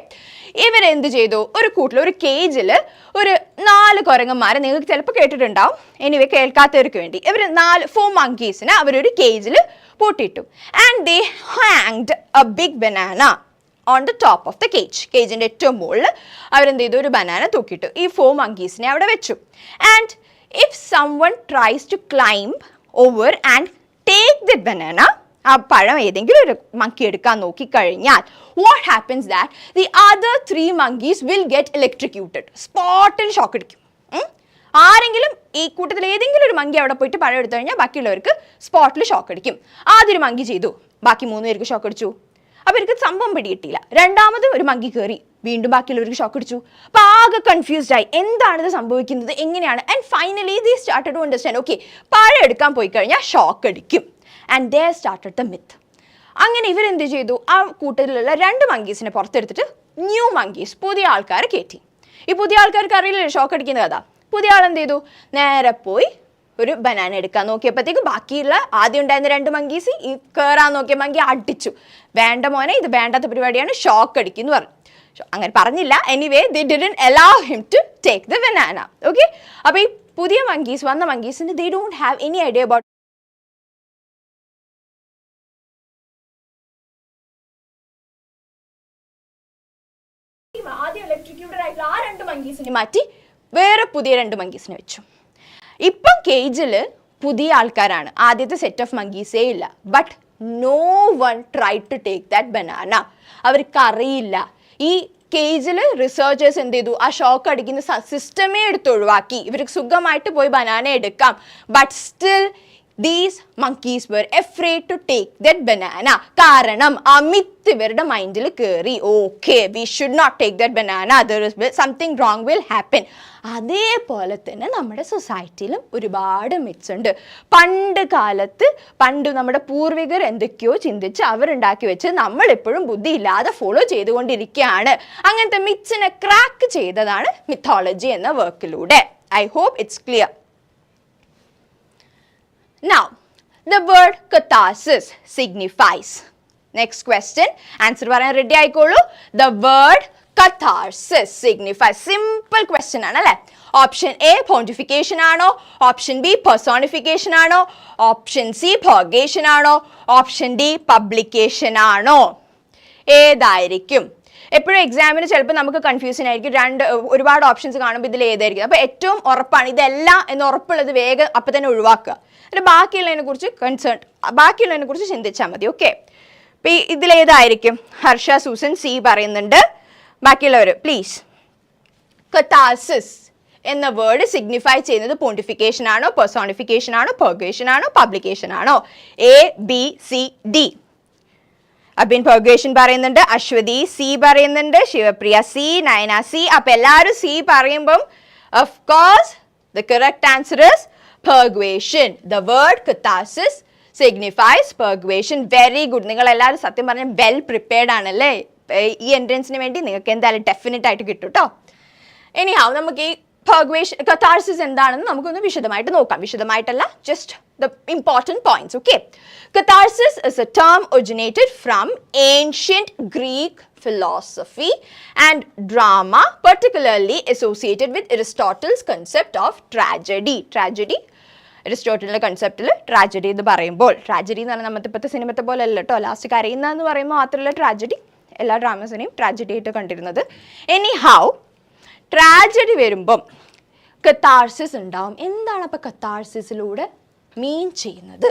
ഇവരെന്ത് ചെയ്തു, ഒരു കൂട്ടിൽ ഒരു കേജിൽ ഒരു 4 കുരങ്ങന്മാരെ, നിങ്ങൾക്ക് ചിലപ്പോൾ കേട്ടിട്ടുണ്ടാവും, എനിവേ കേൾക്കാത്തവർക്ക് വേണ്ടി, ഇവർ 4 monkeysനെ അവരൊരു കേജിൽ പൂട്ടിയിട്ടു. And they hanged a big banana on the top of the cage. കേജിൻ്റെ ഏറ്റവും മുകളിൽ അവരെന്ത് ചെയ്തു, ഒരു ബനാന തൂക്കിയിട്ടു. ഈ 4 monkeysനെ അവിടെ വെച്ചു. And if someone tries to climb over and take the banana, ആ പഴം ഏതെങ്കിലും ഒരു മങ്കി എടുക്കാൻ നോക്കിക്കഴിഞ്ഞാൽ what happens that the other 3 monkeys will get electrocuted. സ്പോട്ടിൽ ഷോക്ക് അടിക്കും. ആരെങ്കിലും ഈ കൂട്ടത്തിൽ ഏതെങ്കിലും ഒരു മങ്കി അവിടെ പോയിട്ട് പഴം എടുത്തു കഴിഞ്ഞാൽ ബാക്കിയുള്ളവർക്ക് സ്പോട്ടിൽ ഷോക്ക് അടിക്കും. ആദ്യം ഒരു മങ്കി ചെയ്തു, ബാക്കി 3 പേർക്ക് ഷോക്ക് അടിച്ചു. അപ്പോൾ ഇവർക്ക് സംഭവം പിടികിട്ടിയില്ല. രണ്ടാമത് ഒരു മങ്കി കയറി, വീണ്ടും ബാക്കിയുള്ളവർക്ക് ഷോക്ക് അടിച്ചു. അപ്പോൾ ആകെ കൺഫ്യൂസ്ഡ് ആയി, എന്താണിത് സംഭവിക്കുന്നത്, എങ്ങനെയാണ്. And finally they started to understand, okay പഴം എടുക്കാൻ പോയി കഴിഞ്ഞാൽ ഷോക്ക് അടിക്കും. And they started the myth. അങ്ങനെ ഇവരെന്ത് ചെയ്തു, ആ കൂട്ടത്തിലുള്ള 2 monkeysനെ പുറത്തെടുത്തിട്ട് ന്യൂ monkeys, പുതിയ ആൾക്കാരെ കയറ്റി. ഈ പുതിയ ആൾക്കാർക്ക് അറിയില്ലല്ലോ ഷോക്ക് അടിക്കുന്ന കഥ. പുതിയ ആളെന്ത് ചെയ്തു, നേരെ പോയി ഒരു ബനാന എടുക്കാൻ നോക്കിയപ്പോഴത്തേക്ക് ബാക്കിയുള്ള ആദ്യം ഉണ്ടായിരുന്ന 2 monkeys ഈ കയറാൻ നോക്കിയ മങ്കി അടിച്ചു. വേണ്ട മോനെ, ഇത് വേണ്ടാത്ത പരിപാടിയാണ്, ഷോക്ക് അടിക്കുന്നു പറഞ്ഞു. അങ്ങനെ പറഞ്ഞില്ല, anyway they didn't allow him to take the banana. Okay, അപ്പോൾ ഈ പുതിയ monkeys വന്ന monkeysന് they don't have any idea about ആദ്യം ഇലക്ട്രിക്യൂട്ടഡ് ആയിട്ടുള്ള ആ 2 monkeysനെ മാറ്റി വേറെ പുതിയ 2 monkeysനെ വെച്ചു. ഇപ്പം കേജിൽ പുതിയ ആൾക്കാരാണ്, ആദ്യത്തെ സെറ്റ് ഓഫ് മങ്കീസേ ഇല്ല. But no one try to take that banana. അവർക്ക് അറിയില്ല. ഈ കേജിൽ റിസർച്ചേഴ്സ് എന്ത് ചെയ്തു, ആ ഷോക്ക് അടിക്കുന്ന സിസ്റ്റമേ എടുത്ത് ഒഴിവാക്കി. ഇവർക്ക് സുഖമായിട്ട് പോയി ബനാന എടുക്കാം. But still these monkeys were afraid to take that banana. കാരണം ആ മിത്ത് ഇവരുടെ മൈൻഡിൽ കയറി. Okay, we should not take that banana, there is something wrong will happen. അതേപോലെ തന്നെ നമ്മുടെ സൊസൈറ്റിയിലും ഒരുപാട് മിത്സ് ഉണ്ട്. പണ്ട് നമ്മുടെ പൂർവികർ എന്തൊക്കെയോ ചിന്തിച്ച് അവരുണ്ടാക്കി വെച്ച് നമ്മളെപ്പോഴും ബുദ്ധിയില്ലാതെ ഫോളോ ചെയ്തുകൊണ്ടിരിക്കുകയാണ്. അങ്ങനത്തെ മിത്സിനെ ക്രാക്ക് ചെയ്തതാണ് മിത്തോളജി എന്ന വർക്കിലൂടെ. I hope it's clear. Now, the word catharsis signifies. Next question. Answer പറയാൻ ready ആയിക്കോളൂ. The word catharsis signifies. Simple question ആണല്ലേ. Option A pontification ആണോ? Option B personification ആണോ? Option C purgation ആണോ? Option D publication ആണോ? ഏതായിരിക്കും? എപ്പോഴും എക്സാമിന് ചിലപ്പോൾ നമുക്ക് കൺഫ്യൂഷൻ ആയിരിക്കും. ഒരുപാട് ഓപ്ഷൻസ് കാണുമ്പോൾ ഇതിൽ ഏതായിരിക്കും. അപ്പോൾ ഏറ്റവും ഉറപ്പാണ് ഇതല്ല എന്ന് ഉറപ്പുള്ളത് വേഗം അപ്പം തന്നെ ഒഴിവാക്കുക. എന്നിട്ട് ബാക്കിയുള്ളതിനെ കുറിച്ച് ചിന്തിച്ചാൽ മതി. ഓക്കെ, അപ്പോൾ ഇതിലേതായിരിക്കും? ഹർഷ സൂസൻ സി പറയുന്നുണ്ട്. ബാക്കിയുള്ളവർ പ്ലീസ്. കഥാർസിസ് എന്ന വേർഡ് സിഗ്നിഫൈ ചെയ്യുന്നത് പോണ്ടിഫിക്കേഷൻ ആണോ, പെർസോണിഫിക്കേഷൻ ആണോ, പർഗേഷൻ ആണോ, പബ്ലിക്കേഷൻ ആണോ? A, B, C, D. Abin purgation പറയുന്നുണ്ട്, അശ്വതി സി പറയുന്നുണ്ട്, ശിവപ്രിയ സി, നയന സി. അപ്പം എല്ലാവരും സി പറയുമ്പം of course the correct answer is purgation. The word catharsis signifies purgation. Very good. നിങ്ങൾ എല്ലാവരും സത്യം പറഞ്ഞാൽ വെൽ പ്രിപ്പയർഡ് ആണല്ലേ. ഈ എൻട്രൻസിന് വേണ്ടി നിങ്ങൾക്ക് എന്തായാലും ഡെഫിനറ്റ് ആയിട്ട് കിട്ടും കേട്ടോ. എനിഹാവ് നമുക്ക് ഈ catharsis എന്താണെന്ന് നമുക്കൊന്ന് വിശദമായിട്ട് നോക്കാം. വിശദമായിട്ടല്ല, just the important points. Okay, catharsis is a term originated from ancient Greek philosophy and drama, particularly associated with Aristotle's concept of tragedy. അരിസ്റ്റോട്ടലിന്റെ കൺസെപ്റ്റിൽ ട്രാജഡി എന്ന് പറയുമ്പോൾ, ട്രാജഡി എന്ന് പറഞ്ഞാൽ നമ്മുടെ ഇപ്പോഴത്തെ സിനിമത്തെ പോലെ അല്ല കേട്ടോ. ലാസ്റ്റ് കരയുന്നതെന്ന് പറയുമ്പോൾ മാത്രമല്ല ട്രാജഡി. എല്ലാ ഡ്രാമസിനെയും ട്രാജഡി ആയിട്ട് കണ്ടിരുന്നത്. എനിഹാവ് ട്രാജഡി വരുമ്പം കത്താർസിസ് ഉണ്ടാവും. എന്താണ് അപ്പോൾ കത്താർസിസിലൂടെ മീൻ ചെയ്യുന്നത്?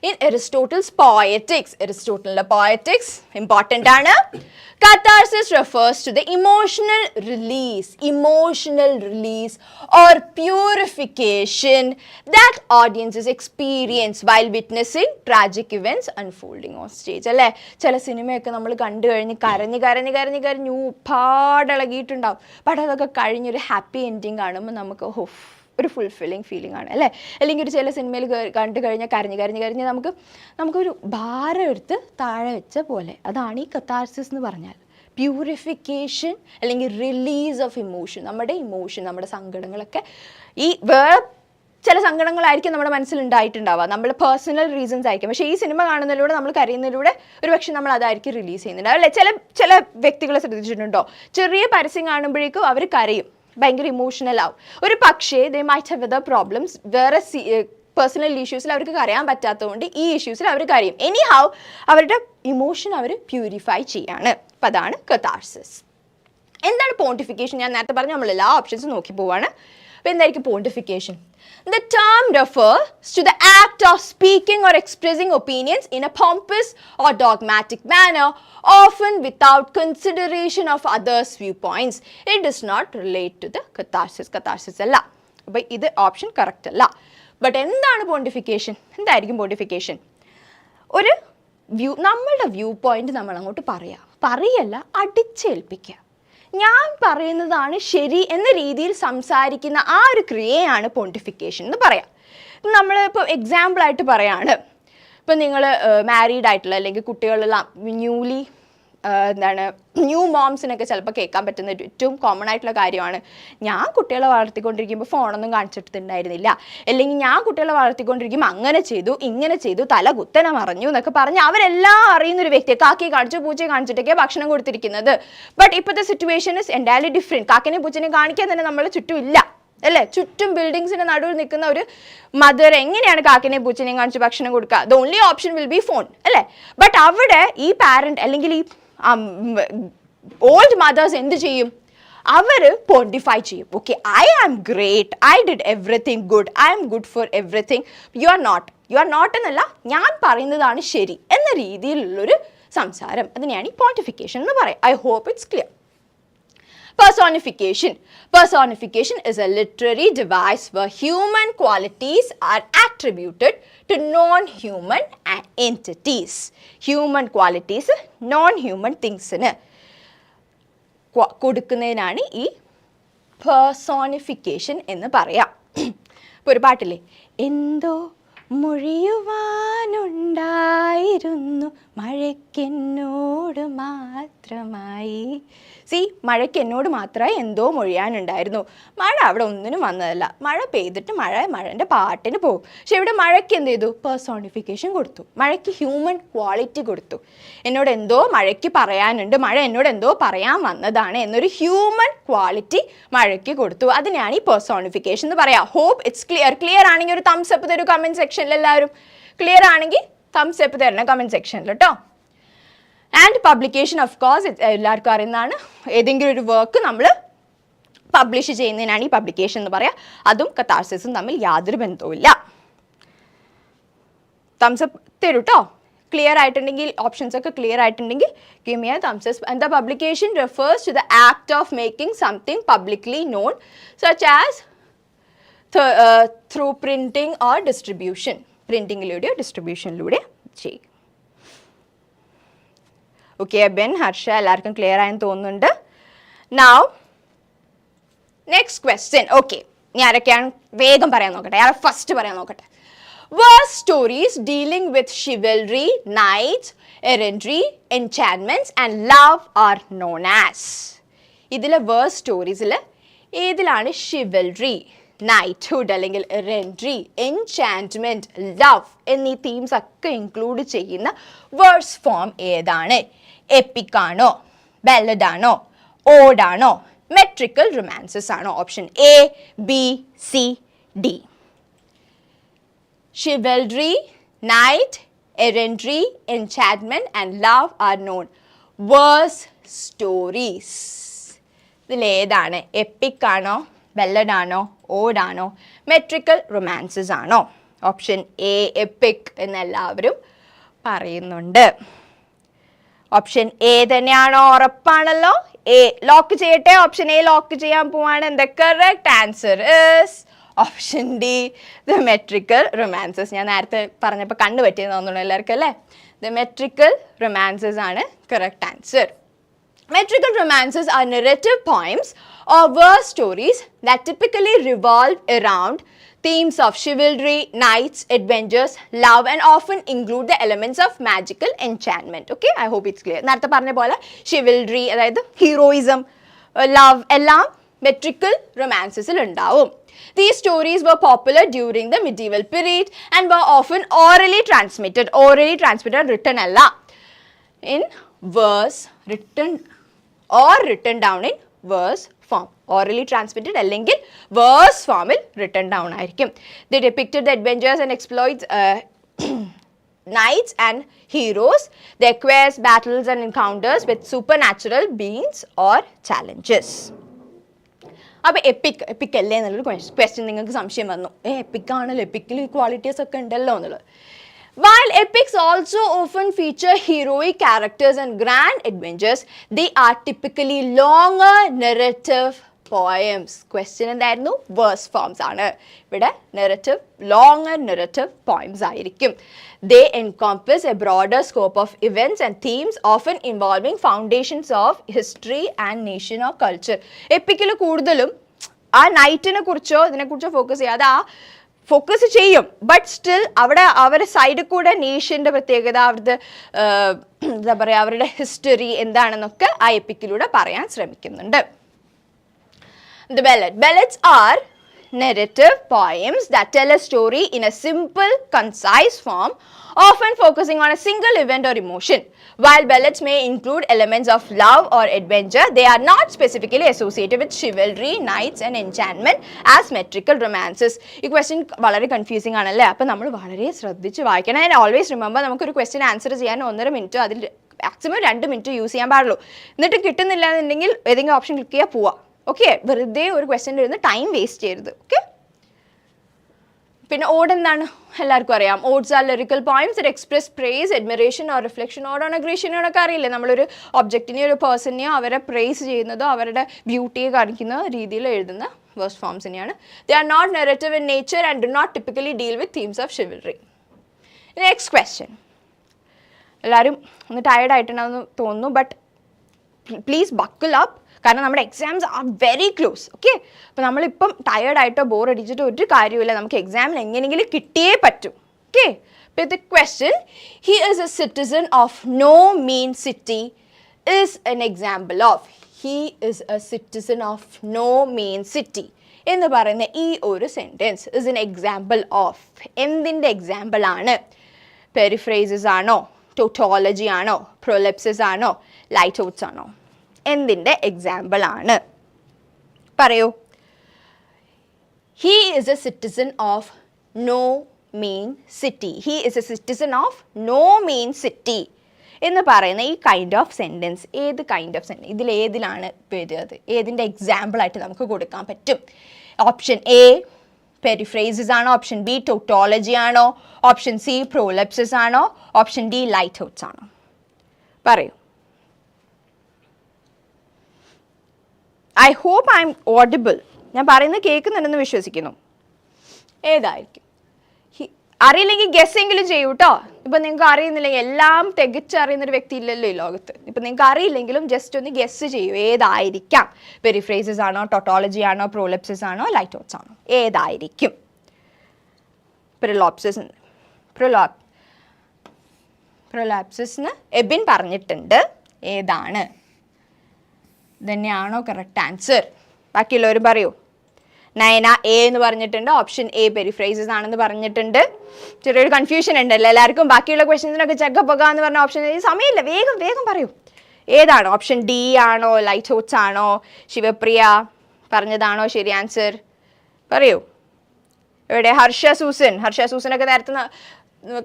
In Aristotle's Poetics, Aristotle's Poetics, important ആണ്. Catharsis refers to the emotional release or purification that audiences experience while witnessing tragic events unfolding on stage. അല്ലേ, ചില സിനിമയൊക്കെ നമ്മൾ കണ്ടു കഴിഞ്ഞ് കരഞ്ഞു പാടിളകിയിട്ടുണ്ടാവും. ബട്ട് അതൊക്കെ കഴിഞ്ഞൊരു ഹാപ്പി എൻഡിങ് കാണുമ്പോൾ നമുക്ക് ഒരു ഫുൾഫില്ലിങ് ഫീലിംഗ് ആണ് അല്ലേ. അല്ലെങ്കിൽ ഒരു ചില സിനിമയിൽ കണ്ടു കഴിഞ്ഞാൽ കരഞ്ഞ് നമുക്കൊരു ഭാരം എടുത്ത് താഴെ വെച്ച പോലെ. അതാണ് ഈ കത്താർസിസ് എന്ന് പറഞ്ഞാൽ. പ്യൂരിഫിക്കേഷൻ അല്ലെങ്കിൽ റിലീസ് ഓഫ് ഇമോഷൻ. നമ്മുടെ സങ്കടങ്ങളൊക്കെ ഈ വേറെ ചില സങ്കടങ്ങളായിരിക്കും നമ്മുടെ മനസ്സിൽ ഉണ്ടായിട്ടുണ്ടാവുക, നമ്മുടെ പേഴ്സണൽ റീസൺസ് ആയിരിക്കും. പക്ഷേ ഈ സിനിമ കാണുന്നതിലൂടെ, നമ്മൾ കരയുന്നതിലൂടെ ഒരു പക്ഷേ നമ്മൾ അതായിരിക്കും റിലീസ് ചെയ്യുന്നുണ്ടാവും അല്ലേ. ചില വ്യക്തികളെ ശ്രദ്ധിച്ചിട്ടുണ്ടോ, ചെറിയ പരസ്യം കാണുമ്പോഴേക്കും അവർ കരയും, ഭയങ്കര ഇമോഷണൽ ആവും. ഒരു പക്ഷേ they might have other problems, വേറെ പേഴ്സണൽ ഇഷ്യൂസിൽ അവർക്ക് കരയാൻ പറ്റാത്തതുകൊണ്ട് ഈ ഇഷ്യൂസിൽ അവർ കരയും. എനി ഹൗ അവരുടെ ഇമോഷൻ അവർ പ്യൂരിഫൈ ചെയ്യാണ്. അപ്പം അതാണ് കത്താർസിസ്. എന്താണ് പോണ്ടിഫിക്കേഷൻ? ഞാൻ നേരത്തെ പറഞ്ഞു, നമ്മൾ എല്ലാ ഓപ്ഷൻസും നോക്കി പോവാണ്. അപ്പം എന്തായിരിക്കും പോണ്ടിഫിക്കേഷൻ? The term refers to the act of speaking or expressing opinions in a pompous or dogmatic manner, often without consideration of others' viewpoints. It does not relate to the catharsis. Catharsis അല്ല. അപ്പോൾ ഇത് option correct അല്ല. But എന്താണ് പോണ്ടിഫിക്കേഷൻ? എന്തായിരിക്കും പോണ്ടിഫിക്കേഷൻ? ഒരു നമ്മളുടെ view point നമ്മൾ അങ്ങോട്ട് പറയല്ല, അടിച്ചേൽപ്പിക്കുക. ഞാൻ പറയുന്നതാണ് ശരി എന്ന രീതിയിൽ സംസാരിക്കുന്ന ആ ഒരു ക്രിയയാണ് പോണ്ടിഫിക്കേഷൻ എന്ന് പറയാം. നമ്മൾ ഇപ്പോൾ എക്സാമ്പിളായിട്ട് പറയാണ്, ഇപ്പം നിങ്ങൾ മാരീഡ് ആയിട്ടുള്ള അല്ലെങ്കിൽ കുട്ടികളെല്ലാം ന്യൂ മോംസിനൊക്കെ ചിലപ്പോൾ കേൾക്കാൻ പറ്റുന്ന ഏറ്റവും കോമൺ ആയിട്ടുള്ള കാര്യമാണ്, ഞാൻ കുട്ടികളെ വളർത്തിക്കൊണ്ടിരിക്കുമ്പോൾ ഫോണൊന്നും കാണിച്ചിട്ടുണ്ടായിരുന്നില്ല, അല്ലെങ്കിൽ ഞാൻ കുട്ടികളെ വളർത്തിക്കൊണ്ടിരിക്കുമ്പോൾ അങ്ങനെ ചെയ്തു ഇങ്ങനെ ചെയ്തു തല കുത്തനെ മറിഞ്ഞു എന്നൊക്കെ പറഞ്ഞ് അവരെല്ലാം അറിയുന്നൊരു വ്യക്തിയെ കാക്കയെ കാണിച്ചു പൂച്ചയെ കാണിച്ചിട്ടൊക്കെ ഭക്ഷണം കൊടുത്തിരിക്കുന്നത്. ബട്ട് ഇപ്പോഴത്തെ സിറ്റുവേഷൻ ഇസ് എൻറ്റയർലി ഡിഫറെൻറ്റ്. കാക്കനെ പൂച്ചനെ കാണിക്കാൻ തന്നെ നമ്മളെ ചുറ്റും ഇല്ല അല്ലേ. ചുറ്റും ബിൽഡിങ്സിന്റെ നടുവിൽ നിൽക്കുന്ന ഒരു മദർ എങ്ങനെയാണ് കാക്കനെയും പൂച്ചനെയും കാണിച്ച് ഭക്ഷണം കൊടുക്കുക? The only option will be phone അല്ലേ. ബട്ട് അവിടെ ഈ പാരന്റ് അല്ലെങ്കിൽ ഈ ഓൾഡ് മദേഴ്സ് എന്ത് ചെയ്യും? അവർ പോണ്ടിഫൈ ചെയ്യും. Okay, I am great, I did everything good, I am good for everything, you are not എന്നല്ല, ഞാൻ പറയുന്നതാണ് ശരി എന്ന രീതിയിലുള്ളൊരു സംസാരം. അതിനെയാണ് ഈ പോണ്ടിഫിക്കേഷൻ എന്ന് പറയാം. I hope it's clear. Personification. Personification is a literary device where human qualities are attributed to non-human entities. Human qualities, non-human things കൊടുക്കുന്നതിനാണ് ഈ personification എന്ന് പറയാം. ഇപ്പോൾ ഒരു പാട്ടില്ലേ, എന്തോ മൊഴിയുവാനുണ്ടായിരുന്നു മഴയ്ക്കെന്നോട് മാത്രമായി. മഴയ്ക്ക് എന്നോട് മാത്രമായി എന്തോ മൊഴിയാനുണ്ടായിരുന്നു. മഴ അവിടെ ഒന്നിനും വന്നതല്ല, മഴ പെയ്തിട്ട് മഴൻ്റെ പാട്ടിന് പോകും. പക്ഷെ ഇവിടെ മഴയ്ക്ക് എന്ത് ചെയ്തു? പേഴ്സോണിഫിക്കേഷൻ കൊടുത്തു, മഴയ്ക്ക് ഹ്യൂമൻ ക്വാളിറ്റി കൊടുത്തു. എന്നോട് എന്തോ മഴയ്ക്ക് പറയാനുണ്ട്, മഴ എന്നോട് എന്തോ പറയാൻ വന്നതാണ് എന്നൊരു ഹ്യൂമൻ ക്വാളിറ്റി മഴയ്ക്ക് കൊടുത്തു. അതിനെയാണ് ഈ പേഴ്സോണിഫിക്കേഷൻ എന്ന് പറയാം. Hope it's clear. ക്ലിയർ ആണെങ്കിൽ ഒരു തംസ് അപ്പ് തരൂ കമൻറ്റ് സെക്ഷനിൽ. എല്ലാവരും ക്ലിയർ ആണെങ്കിൽ തംസ് അപ്പ് തരണം കമൻറ്റ് സെക്ഷനിൽ കേട്ടോ. ആൻഡ് പബ്ലിക്കേഷൻ ഓഫ് കോഴ്സ് എല്ലാവർക്കും അറിയുന്നതാണ്. ഏതെങ്കിലും ഒരു വർക്ക് നമ്മൾ പബ്ലിഷ് ചെയ്യുന്നതിനാണ് ഈ പബ്ലിക്കേഷൻ എന്ന് പറയാം. അതും കത്താർസിസും തമ്മിൽ യാതൊരു ബന്ധവുമില്ല. തംസ് അപ്പ് തരൂ കേട്ടോ. ക്ലിയർ ആയിട്ടുണ്ടെങ്കിൽ, ഓപ്ഷൻസ് ഒക്കെ ക്ലിയർ ആയിട്ടുണ്ടെങ്കിൽ give me a thumbs up. And the publication refers to the act of making something publicly known such as through printing or distribution. പ്രിൻറ്റിങ്ങിലൂടെയോ ഡിസ്ട്രിബ്യൂഷനിലൂടെയോ ചെയ്യും. ഓക്കെ, ബെൻ, ഹർഷ എല്ലാവർക്കും ക്ലിയർ ആയെന്ന് തോന്നുന്നുണ്ട്. Now next question. ഓക്കെ, ഞാൻ ആരൊക്കെയാണ് വേഗം പറയാൻ നോക്കട്ടെ. ഫസ്റ്റ് പറയാൻ നോക്കട്ടെ. Verse stories dealing with chivalry, knights, errantry, enchantments and love are known as. ഇതിലെ വേഴ്സ് സ്റ്റോറീസിൽ ഏതിലാണ് chivalry, knighthood അല്ലെങ്കിൽ errantry, enchantment, love എന്നീ തീംസ് ഒക്കെ ഇൻക്ലൂഡ് ചെയ്യുന്ന വേഴ്സ് ഫോം ഏതാണ്? എപ്പിക് ആണോ, ബെല്ലഡ് ആണോ, ഓഡ് ആണോ, മെട്രിക്കൽ റൊമാൻസസ് ആണോ? Option A, B, C, D. Chivalry, knight, errantry, enchantment and love are known verse stories. ഇതിലേതാണ്? എപ്പിക് ആണോ, ബെല്ലഡ് ആണോ, ഓഡ് ആണോ, മെട്രിക്കൽ റൊമാൻസസ് ആണോ? ഓപ്ഷൻ എ എപ്പിക് എന്നെല്ലാവരും പറയുന്നുണ്ട്. ഓപ്ഷൻ എ തന്നെയാണോ? ഉറപ്പാണല്ലോ. എ ലോക്ക് ചെയ്യട്ടെ. ഓപ്ഷൻ എ ലോക്ക് ചെയ്യാൻ പോവാണ്. The correct answer is option D, the metrical romances. ഞാൻ നേരത്തെ പറഞ്ഞപ്പോൾ കണ്ടുപറ്റിയെന്ന് തോന്നുന്നു എല്ലാവർക്കും അല്ലേ? ദ മെട്രിക്കൽ റൊമാൻസസ് ആണ് correct answer. Metrical romances are narrative poems or verse stories that typically revolve around themes of chivalry, knights, adventures, love, and often include the elements of magical enchantment. Okay, I hope it's clear. നേരത്തെ പറഞ്ഞ പോലെ chivalry, അതായത് heroism, love എല്ലാം metrical romances-ൽ ഉണ്ടാവും. These stories were popular during the medieval period and were often orally transmitted. Orally transmitted, written അല്ല. In verse, written down in verse form. Orally transmitted അല്ലെങ്കിൽ verse formil written down ആയിരിക്കും. They depicted the adventures and exploits knights and heroes, their quests, battles and encounters with supernatural beings or challenges. അപ്പോൾ EPIC അല്ലേ എന്നുള്ളൊരു question നിങ്ങൾക്ക് സംശയം വന്നു. എപ്പിക്കാണല്ലോ, എപ്പിക്കിൽ qualities ഒക്കെ ഉണ്ടല്ലോ എന്നുള്ളത്. While epics also often feature heroic characters and grand adventures, they are typically longer narrative poems. Question എന്തായിരുന്നു? Verse forms ആണ്. ഇവിടെ narrative, longer narrative poems ആയിരിക്കും. They encompass a broader scope of events and themes, often involving foundations of history and nation or culture. എപ്പിക്കിൽ കൂടുതലും ആ നൈറ്റിനെ കുറിച്ചോ ഇതിനെക്കുറിച്ചോ focus ചെയ്യാതെ focus ചെയ്യും, but still അവിടെ അവരുടെ സൈഡിൽ കൂടെ നേഷൻ്റെ പ്രത്യേകത, അവരുടെ എന്താ പറയുക, അവരുടെ ഹിസ്റ്ററി എന്താണെന്നൊക്കെ ആ എപ്പിക്കിലൂടെ പറയാൻ ശ്രമിക്കുന്നുണ്ട്. The ballads are narrative poems that tell a story in a simple, concise form, often focusing on a single event or emotion. While ballads may include elements of love or adventure, they are not specifically associated with chivalry, knights and enchantment as metrical romances. ഈ question വളരെ confusing ആണല്ലേ? അപ്പോൾ നമ്മൾ വളരെ ശ്രദ്ധിച്ച് വായിക്കണം. And always remember, നമുക്കൊരു question answer ചെയ്യാൻ 1.5 മിനിറ്റ്, അതിൽ മാക്സിമം 2 മിനിറ്റ് യൂസ് ചെയ്യാൻ പാടുള്ളൂ. എന്നിട്ട് കിട്ടുന്നില്ല എന്നുണ്ടെങ്കിൽ ഏതെങ്കിലും ഓപ്ഷൻ ക്ലിക്ക് ചെയ്യാൻ പോവാം. ഓക്കെ, വെറുതെ ഒരു ക്വസ്റ്റ്യൻ ഇരുന്ന് ടൈം വേസ്റ്റ് ചെയ്യരുത്. ഓക്കെ, പിന്നെ ഓഡ് എന്താണ് എല്ലാവർക്കും അറിയാം. Odes are lyrical poems that express praise, admiration or reflection. Ode on അഗ്രേഷനോടൊക്കെ അറിയില്ലേ, നമ്മളൊരു ഒബ്ജക്റ്റിനെയോ ഒരു പേഴ്സണെയോ അവരെ പ്രേസ് ചെയ്യുന്നതോ അവരുടെ ബ്യൂട്ടിയെ കാണിക്കുന്ന രീതിയിൽ എഴുതുന്ന വേഴ്സ് ഫോംസ് തന്നെയാണ്. They are not narrative in nature and do not typically deal with themes of chivalry. Next question. എല്ലാവരും ഒന്ന് ടയേർഡ് ആയിട്ടുണ്ടാവുമെന്ന് തോന്നുന്നു, ബട്ട് പ്ലീസ് ബക്കിൾ അപ്പ്, കാരണം നമ്മുടെ exams are very close. Okay, അപ്പോൾ നമ്മളിപ്പം ടയേർഡായിട്ടോ ബോർ അടിച്ചിട്ടോ ഒരു കാര്യമില്ല, നമുക്ക് എക്സാമിന് എങ്ങനെയെങ്കിലും കിട്ടിയേ പറ്റും. ഓക്കെ, അപ്പോൾ ഇത് question, he is a citizen of no mean city is an example of. He is a citizen of no mean city എന്ന് പറയുന്ന ഈ ഒരു sentence is an example of. എന്തിൻ്റെ എക്സാമ്പിൾ ആണ്? പെരിഫ്രേസസ് ആണോ, ടോട്ടോളജി ആണോ, പ്രൊലെപ്സിസ് ആണോ, ലൈറ്റ് ഔട്ട്സ് ആണോ? എന്തിൻ്റെ എക്സാമ്പിൾ ആണ്? പറയൂ. He is a citizen of no mean city. He is a citizen of no mean city എന്ന് പറയുന്ന ഈ കൈൻഡ് ഓഫ് സെൻറ്റൻസ് ഏത് കൈൻഡ് ഓഫ് സെൻറ്റൻസ്, ഇതിലേതിലാണ് വരുന്നത്? ഏതിൻ്റെ എക്സാമ്പിളായിട്ട് നമുക്ക് കൊടുക്കാൻ പറ്റും? ഓപ്ഷൻ എ പെരിഫ്രേസസ് ആണോ, ഓപ്ഷൻ ബി ടോട്ടോളജി ആണോ, ഓപ്ഷൻ സി പ്രോലെപ്സിസ് ആണോ, ഓപ്ഷൻ ഡി ലൈറ്റ് ഔട്ട്സ് ആണോ? പറയൂ. I hope I am audible. ഞാൻ പറയുന്നത് കേൾക്കുന്നുണ്ടെന്ന് വിശ്വസിക്കുന്നു. ഏതായിരിക്കും? അറിയില്ലെങ്കിൽ ഗസ് എങ്കിലും ചെയ്യൂ കേട്ടോ. ഇപ്പം നിങ്ങൾക്ക് അറിയുന്നില്ലെങ്കിൽ, എല്ലാം തികച്ചറിയുന്നൊരു വ്യക്തി ഇല്ലല്ലോ ഈ ലോകത്ത്. ഇപ്പം നിങ്ങൾക്ക് അറിയില്ലെങ്കിലും ജസ്റ്റ് ഒന്ന് ഗസ് ചെയ്യൂ, ഏതായിരിക്കാം? പെരിഫ്രേസസ് ആണോ, ടോട്ടോളജി ആണോ, പ്രോലെപ്സിസ് ആണോ, ലൈറ്റ് ഔട്ട്സ് ആണോ? ഏതായിരിക്കും? പ്രൊലാപ്സിന് എബിൻ പറഞ്ഞിട്ടുണ്ട്. ഏതാണ്? തന്നെയാണോ കറക്റ്റ് ആൻസർ? ബാക്കിയുള്ളവർ പറയൂ. നയന എ എന്ന് പറഞ്ഞിട്ടുണ്ട്, ഓപ്ഷൻ എ പെരിഫ്രേസസ് ആണെന്ന് പറഞ്ഞിട്ടുണ്ട്. ചെറിയൊരു കൺഫ്യൂഷൻ ഉണ്ടല്ലോ എല്ലാവർക്കും. ബാക്കിയുള്ള ക്വസ്റ്റ്യൻസിനൊക്കെ ചെക്കപ്പൊക്ക എന്ന് പറഞ്ഞ ഓപ്ഷൻ സമയമില്ല, വേഗം വേഗം പറയൂ. ഏതാണ്? ഓപ്ഷൻ ഡി ആണോ, ലൈറ്റ് ഔട്ട്സ് ആണോ, ശിവപ്രിയ പറഞ്ഞതാണോ ശരി ആൻസർ? പറയൂ. എവിടെ ഹർഷ സൂസൻ? ഹർഷ സൂസനൊക്കെ നേരത്തെ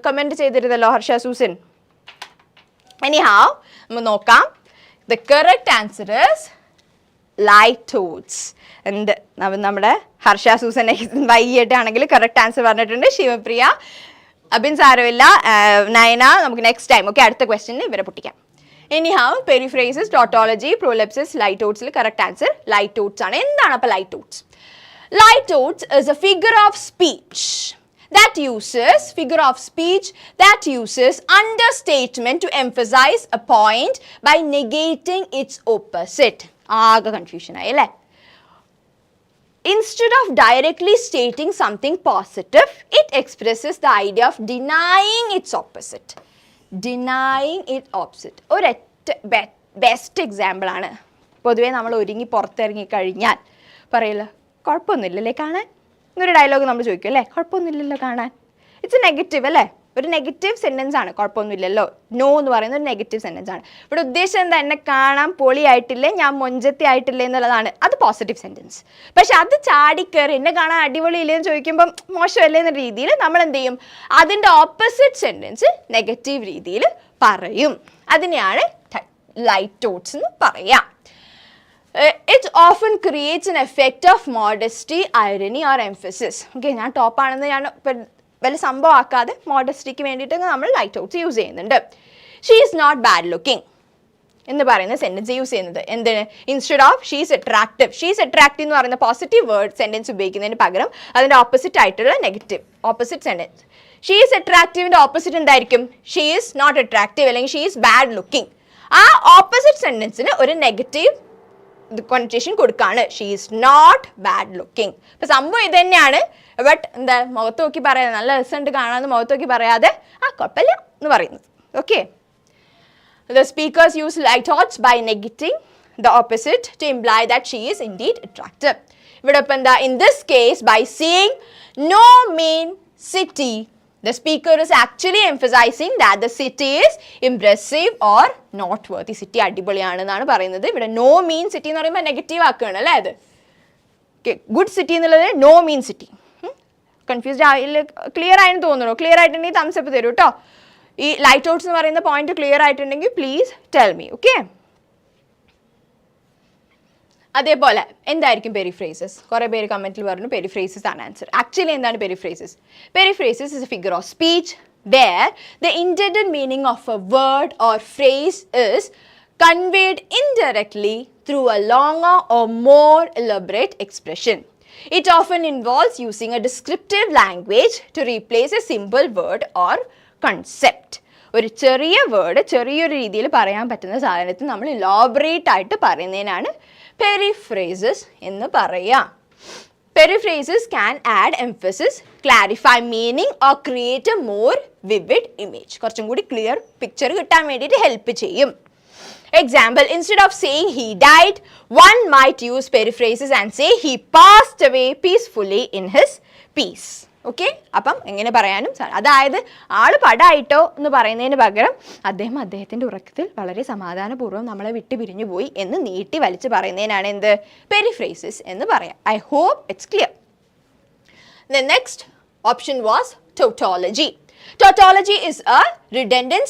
കമൻറ്റ് ചെയ്തിരുന്നല്ലോ, ഹർഷ സൂസൻ. എനിഹാവ്, നമ്മൾ നോക്കാം. The correct answer is ലൈറ്റോട്സ്. എന്ത് നമ്മുടെ ഹർഷ സൂസൻ വൈകിട്ടാണെങ്കിൽ കറക്റ്റ് ആൻസർ പറഞ്ഞിട്ടുണ്ട്. ശിവപ്രിയ, അബിൻ സാരമില്ല, നയന. നമുക്ക് നെക്സ്റ്റ് ടൈം ഓക്കെ അടുത്ത ക്വസ്റ്റ്യനിൽ ഇവരെ പൊട്ടിക്കാം. Anyhow, periphrasis, tautology, prolepsis, litotes. Correct answer, litotes ആണ്. എന്താണ് അപ്പോൾ litotes? Litotes is a figure of speech that uses understatement to emphasize a point by negating its opposite. ആകെ കൺഫ്യൂഷൻ ആയി അല്ലേ? Instead of directly stating something positive, it expresses the idea of denying its opposite. ഒരൊറ്റ best example ആണ്. പൊതുവേ നമ്മൾ ഒരുങ്ങി പുറത്തിറങ്ങി കഴിഞ്ഞാൽ പറയില്ല കുഴപ്പമൊന്നുമില്ലല്ലേ കാണാൻ എന്നൊരു ഡയലോഗ് നമ്മൾ ചോദിക്കും അല്ലേ, കുഴപ്പമൊന്നുമില്ലല്ലോ കാണാൻ. ഇറ്റ്സ് എ നെഗറ്റീവ് അല്ലേ, ഒരു നെഗറ്റീവ് സെൻറ്റൻസ് ആണ്. കുഴപ്പമൊന്നുമില്ലല്ലോ, നോ എന്ന് പറയുന്ന ഒരു നെഗറ്റീവ് സെൻറ്റൻസ് ആണ്. ഇവിടെ ഉദ്ദേശം എന്താ, എന്നെ കാണാൻ പൊളിയായിട്ടില്ലേ, ഞാൻ മൊഞ്ചത്തി ആയിട്ടില്ലേ എന്നുള്ളതാണ്. അത് പോസിറ്റീവ് സെൻറ്റൻസ്. പക്ഷെ അത് ചാടിക്കയറി എന്നെ കാണാൻ അടിപൊളിയില്ലെന്ന് ചോദിക്കുമ്പം മോശമല്ലേ എന്ന രീതിയിൽ നമ്മൾ എന്ത് ചെയ്യും, അതിൻ്റെ ഓപ്പോസിറ്റ് സെൻറ്റൻസ് നെഗറ്റീവ് രീതിയിൽ പറയും. അതിനെയാണ് ലൈറ്റോട്സ് എന്ന് പറയാം. It often creates an effect of modesty, irony or emphasis. Okay, ഞാൻ ടോപ്പാണെന്ന് ഞാൻ വലിയ സംഭവം ആക്കാതെ മോഡസ്റ്റിക്ക് വേണ്ടിയിട്ട് നമ്മൾ ലൈറ്റോട്സ് യൂസ് ചെയ്യുന്നുണ്ട്. She is not bad looking എന്ന് പറയുന്ന സെൻറ്റൻസ് യൂസ് ചെയ്യുന്നത് എന്തിന്, instead of she's attractive. She's attractive എന്ന് പറയുന്ന പോസിറ്റീവ് വേർഡ് സെൻറ്റൻസ് ഉപയോഗിക്കുന്നതിന് പകരം അതിൻ്റെ ഓപ്പോസിറ്റ് ആയിട്ടുള്ള negative opposite sentence. She is അട്രാക്റ്റീവിൻ്റെ ഓപ്പോസിറ്റ് എന്തായിരിക്കും, ഷീ ഈസ് നോട്ട് അട്രാക്റ്റീവ് അല്ലെങ്കിൽ ഷീ ഈസ് ബാഡ് ലുക്കിംഗ്. ആ ഓപ്പോസിറ്റ് സെൻറ്റൻസിന് ഒരു നെഗറ്റീവ് കൊണറ്റേഷൻ കൊടുക്കുകയാണ്, she is not bad looking. ഇപ്പം സംഭവം ഇത് തന്നെയാണ്, ബട്ട് എന്താ മുഖത്ത് നോക്കി പറയാതെ നല്ല രസമുണ്ട് കാണാമെന്ന് മുഖത്ത് നോക്കി പറയാതെ കുഴപ്പമില്ല എന്ന് പറയുന്നത്. Okay, the speakers use litotes by negating the opposite to imply that she is indeed attractive. ഇവിടെ ഇപ്പം എന്താ, in this case by saying no mean city, the speaker is actually emphasizing that the city is impressive or noteworthy. City അടിപൊളിയാണെന്നാണ് പറയുന്നത്. ഇവിടെ no mean city എന്ന് പറയുമ്പോൾ negative ആക്കുകയാണ് അല്ലേ അത്. ഗുഡ് സിറ്റി എന്നുള്ളത് നോ മീൻ സിറ്റി. കൺഫ്യൂസ്ഡ് ആയില്ല, ക്ലിയർ ആയെന്ന് തോന്നുന്നു. ക്ലിയർ ആയിട്ടുണ്ടെങ്കിൽ തംസ് അപ്പ് തരൂ കേട്ടോ. ഈ ലൈറ്റോട്സ് എന്ന് പറയുന്ന പോയിന്റ് ക്ലിയർ ആയിട്ടുണ്ടെങ്കിൽ പ്ലീസ് ടെൽ മീ. ഓക്കെ, അതേപോലെ എന്തായിരിക്കും പെരിഫ്രേസസ്? കുറേ പേര് കമൻറ്റിൽ പറഞ്ഞു പെരിഫ്രേസസ് ആണ് ആൻസർ. ആക്ച്വലി എന്താണ് periphrasis? Periphrasis is a figure of speech where the intended meaning of a word or phrase is conveyed indirectly through a longer or more elaborate expression. It often involves using a descriptive language to replace a simple word or concept. ഒരു ചെറിയ word ചെറിയൊരു രീതിയിൽ പറയാൻ പറ്റുന്ന സാധനത്തിൽ നമ്മൾ elaborate ആയിട്ട് പറയുന്നതിനാണ് പെരിഫ്രേസസ് എന്ന് പറയാം. Periphrases can add emphasis, clarify meaning or create a more vivid image. കുറച്ചും കൂടി ക്ലിയർ പിക്ചർ കിട്ടാൻ വേണ്ടിയിട്ട് ഹെൽപ്പ് ചെയ്യും. Example, instead of saying he died, one might use periphrases and say he passed away peacefully in his peace. Okay, അപ്പം എങ്ങനെ പറയാനും, അതായത് ആൾ പടായിട്ടോ എന്ന് പറയുന്നതിന് പകരം അദ്ദേഹത്തിൻ്റെ ഉറക്കത്തിൽ വളരെ സമാധാനപൂർവ്വം നമ്മളെ വിട്ട് പിരിഞ്ഞു പോയി എന്ന് നീട്ടി വലിച്ച് പറയുന്നതിനാണ് എന്ത്, പെരിഫ്രേസസ് എന്ന് പറയാം. I hope it's clear. The next option was tautology. Tautology is a redundant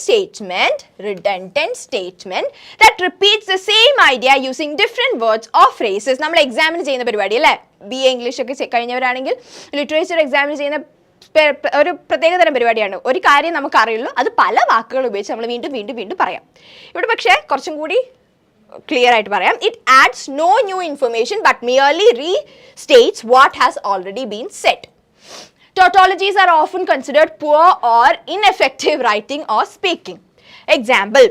statement that repeats the same idea using different words or phrases. നമ്മൾ എക്സാമിന് ചെയ്യുന്ന പരിപാടി അല്ലേ, BA ഇംഗ്ലീഷ് ഒക്കെ കഴിഞ്ഞവരാണെങ്കിൽ ലിറ്ററേച്ചർ എക്സാമിന് ചെയ്യുന്ന ഒരു പ്രത്യേകതരം പരിപാടിയാണ്. ഒരു കാര്യം നമുക്ക് അറിയുള്ളൂ, അത് പല വാക്കുകൾ ഉപയോഗിച്ച് നമ്മൾ വീണ്ടും പറയാം. ഇവിടെ പക്ഷേ കുറച്ചും കൂടി ക്ലിയർ ആയിട്ട് പറയാം. It adds no new information but merely restates what has already been said. Tautologies are often considered poor or ineffective writing or speaking. Example,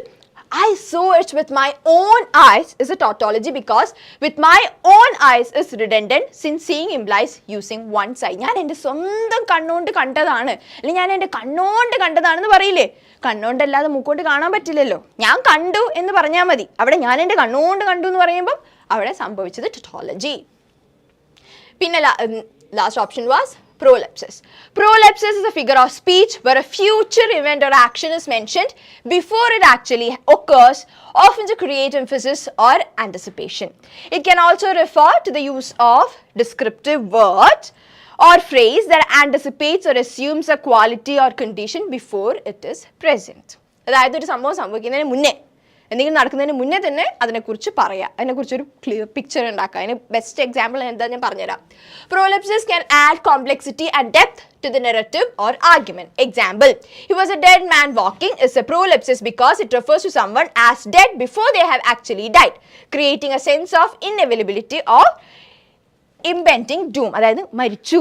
I saw it with my own eyes is a tautology because with my own eyes is redundant since seeing implies using one side. ഞാൻ എൻ്റെ സ്വന്തം കണ്ണുകൊണ്ട് കണ്ടതാണ്, അല്ലെങ്കിൽ ഞാൻ എൻ്റെ കണ്ണുകൊണ്ട് കണ്ടതാണെന്ന് പറയില്ലേ. കണ്ണുകൊണ്ടല്ലാതെ മൂക്കൊണ്ട് കാണാൻ പറ്റില്ലല്ലോ. ഞാൻ കണ്ടു എന്ന് പറഞ്ഞാൽ മതി. അവിടെ ഞാൻ എൻ്റെ കണ്ണുകൊണ്ട് കണ്ടു എന്ന് പറയുമ്പം അവിടെ സംഭവിച്ചത് tautology. പിന്നെ last option was prolepsis. Prolepsis is a figure of speech where a future event or action is mentioned before it actually occurs, often to create emphasis or anticipation. It can also refer to the use of descriptive words or phrase that anticipates or assumes a quality or condition before it is present. അതായത് ഒരു സംഭവം സംഭവിക്കുന്നതിന് മുന്നേ എന്തെങ്കിലും നടക്കുന്നതിന് മുന്നേ തന്നെ അതിനെക്കുറിച്ച് പറയാം, അതിനെക്കുറിച്ചൊരു ക്ലിയർ പിക്ചർ ഉണ്ടാക്കുക. അതിന് ബെസ്റ്റ് എക്സാമ്പിൾ എന്താ ഞാൻ പറഞ്ഞുതരാം. Prolapses can add complexity and depth to the narrative or argument. Example, he was a dead man walking is a prolapse because it refers to someone as dead before they have actually died, creating a sense of inevitability or impending doom. അതായത് മരിച്ചു,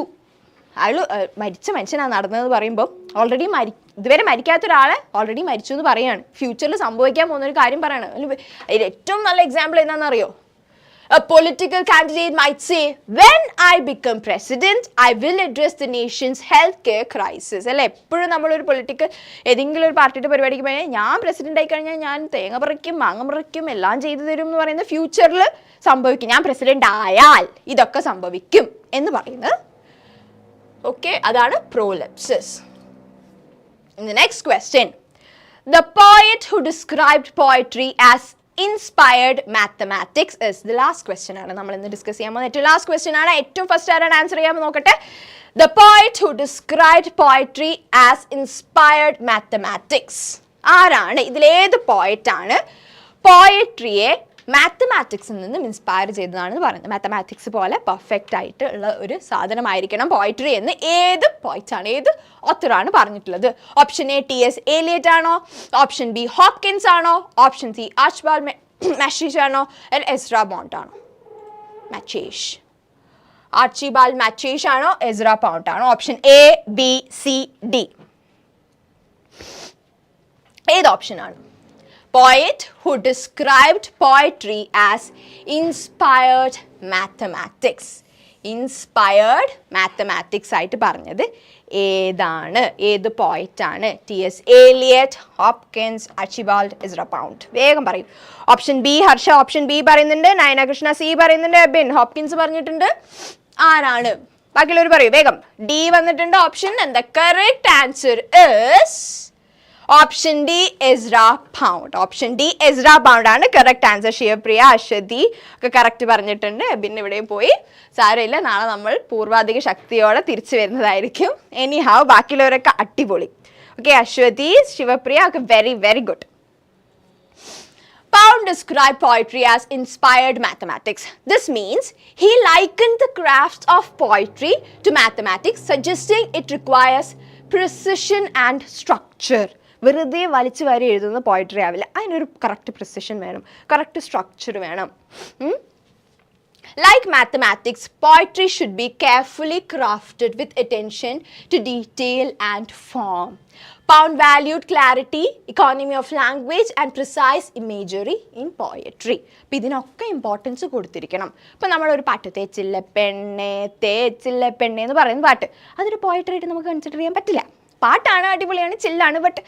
അയാൾ മരിച്ച മനുഷ്യനാണ് നടന്നതെന്ന് പറയുമ്പോൾ already ഇതുവരെ മരിക്കാത്ത ഒരാളെ ഓൾറെഡി മരിച്ചു എന്ന് പറയാണ്, ഫ്യൂച്ചറിൽ സംഭവിക്കാൻ പോകുന്ന ഒരു കാര്യം പറയാണ്. അതിൽ ഏറ്റവും നല്ല എക്സാമ്പിൾ എന്താണെന്ന് അറിയോ? A political candidate might say, when I become president, I will address the nation's healthcare crisis. അല്ലെ, എപ്പോഴും നമ്മളൊരു പൊളിറ്റിക്കൽ ഏതെങ്കിലും ഒരു പാർട്ടിയുടെ പരിപാടിക്ക് പോയാൽ ഞാൻ പ്രസിഡന്റ് ആയി കഴിഞ്ഞാൽ ഞാൻ തേങ്ങ പറിക്കും, മാങ്ങ പറിക്കും, എല്ലാം ചെയ്തു തരും എന്ന് പറയുന്നത് ഫ്യൂച്ചറിൽ സംഭവിക്കും. ഞാൻ പ്രസിഡന്റ് ആയാൽ ഇതൊക്കെ സംഭവിക്കും എന്ന് പറയുന്നത്. ഓക്കെ, അതാണ് prolapses. The next question, the poet who described poetry as inspired mathematics is the last question ആണ് നമ്മൾ ഇന്ന് ഡിസ്കസ് ചെയ്യാൻ പോകുന്നത്. ഏറ്റവും ലാസ്റ്റ് ക്വസ്റ്റ്യൻ ആണ്. ഏറ്റവും ഫസ്റ്റ് ആരാണ് ആൻസർ ചെയ്യാൻ നോക്കട്ടെ. The poet who described poetry as inspired mathematics. ആരാണ്? ഇതിലേത് പോയറ്റ് ആണ് പോയട്രിയെ മാത്തമാറ്റിക്സിൽ നിന്നും ഇൻസ്പയർ ചെയ്തതാണെന്ന് പറയുന്നത്? മാത്തമാറ്റിക്സ് പോലെ പെർഫെക്റ്റ് ആയിട്ട് ഉള്ള ഒരു സാധനമായിരിക്കണം പോയട്രി എന്ന് ഏത് പോയിറ്റാണ്, ഏത് ഓത്തറാണ് പറഞ്ഞിട്ടുള്ളത്? Option A T S allied ആണോ, ഓപ്ഷൻ ബി ഹോപ്കിൻസ് ആണോ, ഓപ്ഷൻ സി ആർച്ചിബാൾഡ് മാച്ചേഷ് ആണോ, എസ്ര പൗണ്ട് ആണോ? മാച്ചേഷ്, ആർച്ചിബാൾഡ് മാച്ചേഷ് ആണോ, എസ്ര പൗണ്ട് ആണോ? Option A B C D, ഏത് ഓപ്ഷൻ ആണ്? Poet who described poetry as inspired mathematics. Inspired mathematics ആയിട്ട് പറഞ്ഞത് ഏതാണ്, ഏത് പോയിറ്റ് ആണ്? T S Eliot, Hopkins, Archibald, Ezra Pound? വേഗം പറയും. Option B Harsha option B പറയുന്നുണ്ട്, നയന കൃഷ്ണ സി പറയുന്നുണ്ട്, ബിൻ ഹോപ്കിൻസ് പറഞ്ഞിട്ടുണ്ട്. ആരാണ്? ബാക്കിയുള്ളവർ പറയൂ വേഗം. ഡി വന്നിട്ടുണ്ട് option. and the correct answer is option D Ezra Pound. Option D Ezra Pound ആണ് കറക്റ്റ് ആൻസർ. ശിവപ്രിയ, അശ്വതി ഒക്കെ കറക്റ്റ് പറഞ്ഞിട്ടുണ്ട്. പിന്നെ ഇവിടെയും പോയി, സാരമില്ല, നാളെ നമ്മൾ പൂർവാധിക ശക്തിയോടെ തിരിച്ചു വരുന്നതായിരിക്കും. എനി ഹൗ ബാക്കിയുള്ളവരൊക്കെ അടിപൊളി. ഓക്കെ, അശ്വതി, ശിവപ്രിയ ഒക്കെ very very good. Pound described poetry as inspired mathematics. This means he likened the crafts of poetry to mathematics, suggesting it requires precision and structure. വെറുതെ വലിച്ചു വാരി എഴുതുന്ന പോയട്രി ആവില്ല, അതിനൊരു കറക്റ്റ് പ്രിസിഷൻ വേണം, കറക്റ്റ് സ്ട്രക്ചർ വേണം. Like mathematics, poetry should be carefully crafted with attention to detail and form. Pound valued clarity, economy of language and precise imagery in poetry. അപ്പോൾ ഇതിനൊക്കെ ഇമ്പോർട്ടൻസ് കൊടുത്തിരിക്കണം. ഇപ്പോൾ നമ്മളൊരു പാട്ട് തേച്ചില്ല പെണ്ണെ തേച്ചില്ല പെണ്ണെ എന്ന് പറയുന്ന പാട്ട്, അതൊരു പോയട്രി ആയിട്ട് നമുക്ക് കൺസിഡർ ചെയ്യാൻ പറ്റില്ല. പാട്ടാണ്, അടിപൊളിയാണ്, ചില്ലാണ്. ബട്ട്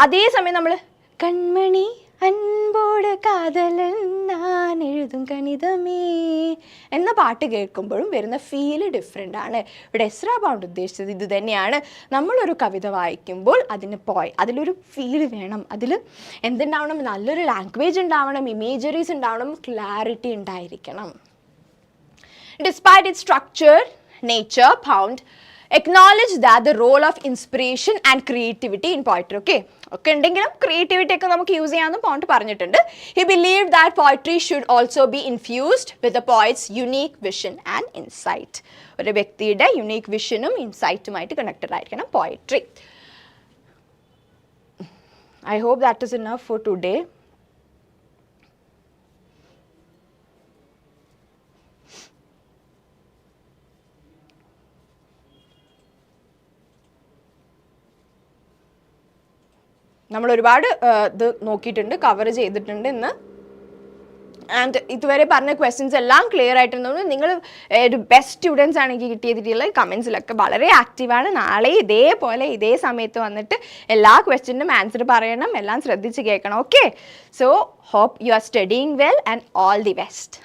അതേസമയം നമ്മൾ കൺമണി അൻപോട് കാതലൻ ഞാൻ എഴുതും കണിതമേ എന്ന പാട്ട് കേൾക്കുമ്പോഴും വരുന്ന ഫീല് ഡിഫറെൻ്റ് ആണ്. ഇവിടെ എസ്ര പൗണ്ട് ഉദ്ദേശിച്ചത് ഇത് തന്നെയാണ്. നമ്മളൊരു കവിത വായിക്കുമ്പോൾ അതിലൊരു ഫീല് വേണം, അതിൽ എന്തുണ്ടാവണം? നല്ലൊരു ലാംഗ്വേജ് ഉണ്ടാവണം, ഇമേജറീസ് ഉണ്ടാവണം, ക്ലാരിറ്റി ഉണ്ടായിരിക്കണം. Despite its structure, nature, Pound acknowledge that the role of inspiration and creativity in poetry. Okay ഉണ്ടെങ്കിലും ക്രിയേറ്റിവിറ്റി ഒക്കെ നമുക്ക് യൂസ് ചെയ്യാമെന്ന് പോണ്ട് പറഞ്ഞിട്ടുണ്ട്. He believed that poetry should also be infused with the poet's unique vision and insight. ഒരു വ്യക്തിയുടെ unique വിഷനും ഇൻസൈറ്റുമായിട്ട് connected ആയിരിക്കണം poetry. I hope that is enough for today. നമ്മൾ ഒരുപാട് ഇത് നോക്കിയിട്ടുണ്ട്, കവർ ചെയ്തിട്ടുണ്ട് ഇന്ന്. ആൻഡ് ഇതുവരെ പറഞ്ഞ ക്വസ്റ്റ്യൻസ് എല്ലാം ക്ലിയർ ആയിട്ടുണ്ടെന്ന് നിങ്ങൾ ഒരു ബെസ്റ്റ് സ്റ്റുഡൻസ് ആണെങ്കിൽ കിട്ടിയതിട്ടുള്ള കമൻസിലൊക്കെ വളരെ ആക്റ്റീവാണ്. നാളെ ഇതേപോലെ ഇതേ സമയത്ത് വന്നിട്ട് എല്ലാ ക്വസ്റ്റ്യനും ആൻസർ പറയണം, എല്ലാം ശ്രദ്ധിച്ച് കേൾക്കണം. Okay, so hope you are studying well and all the best.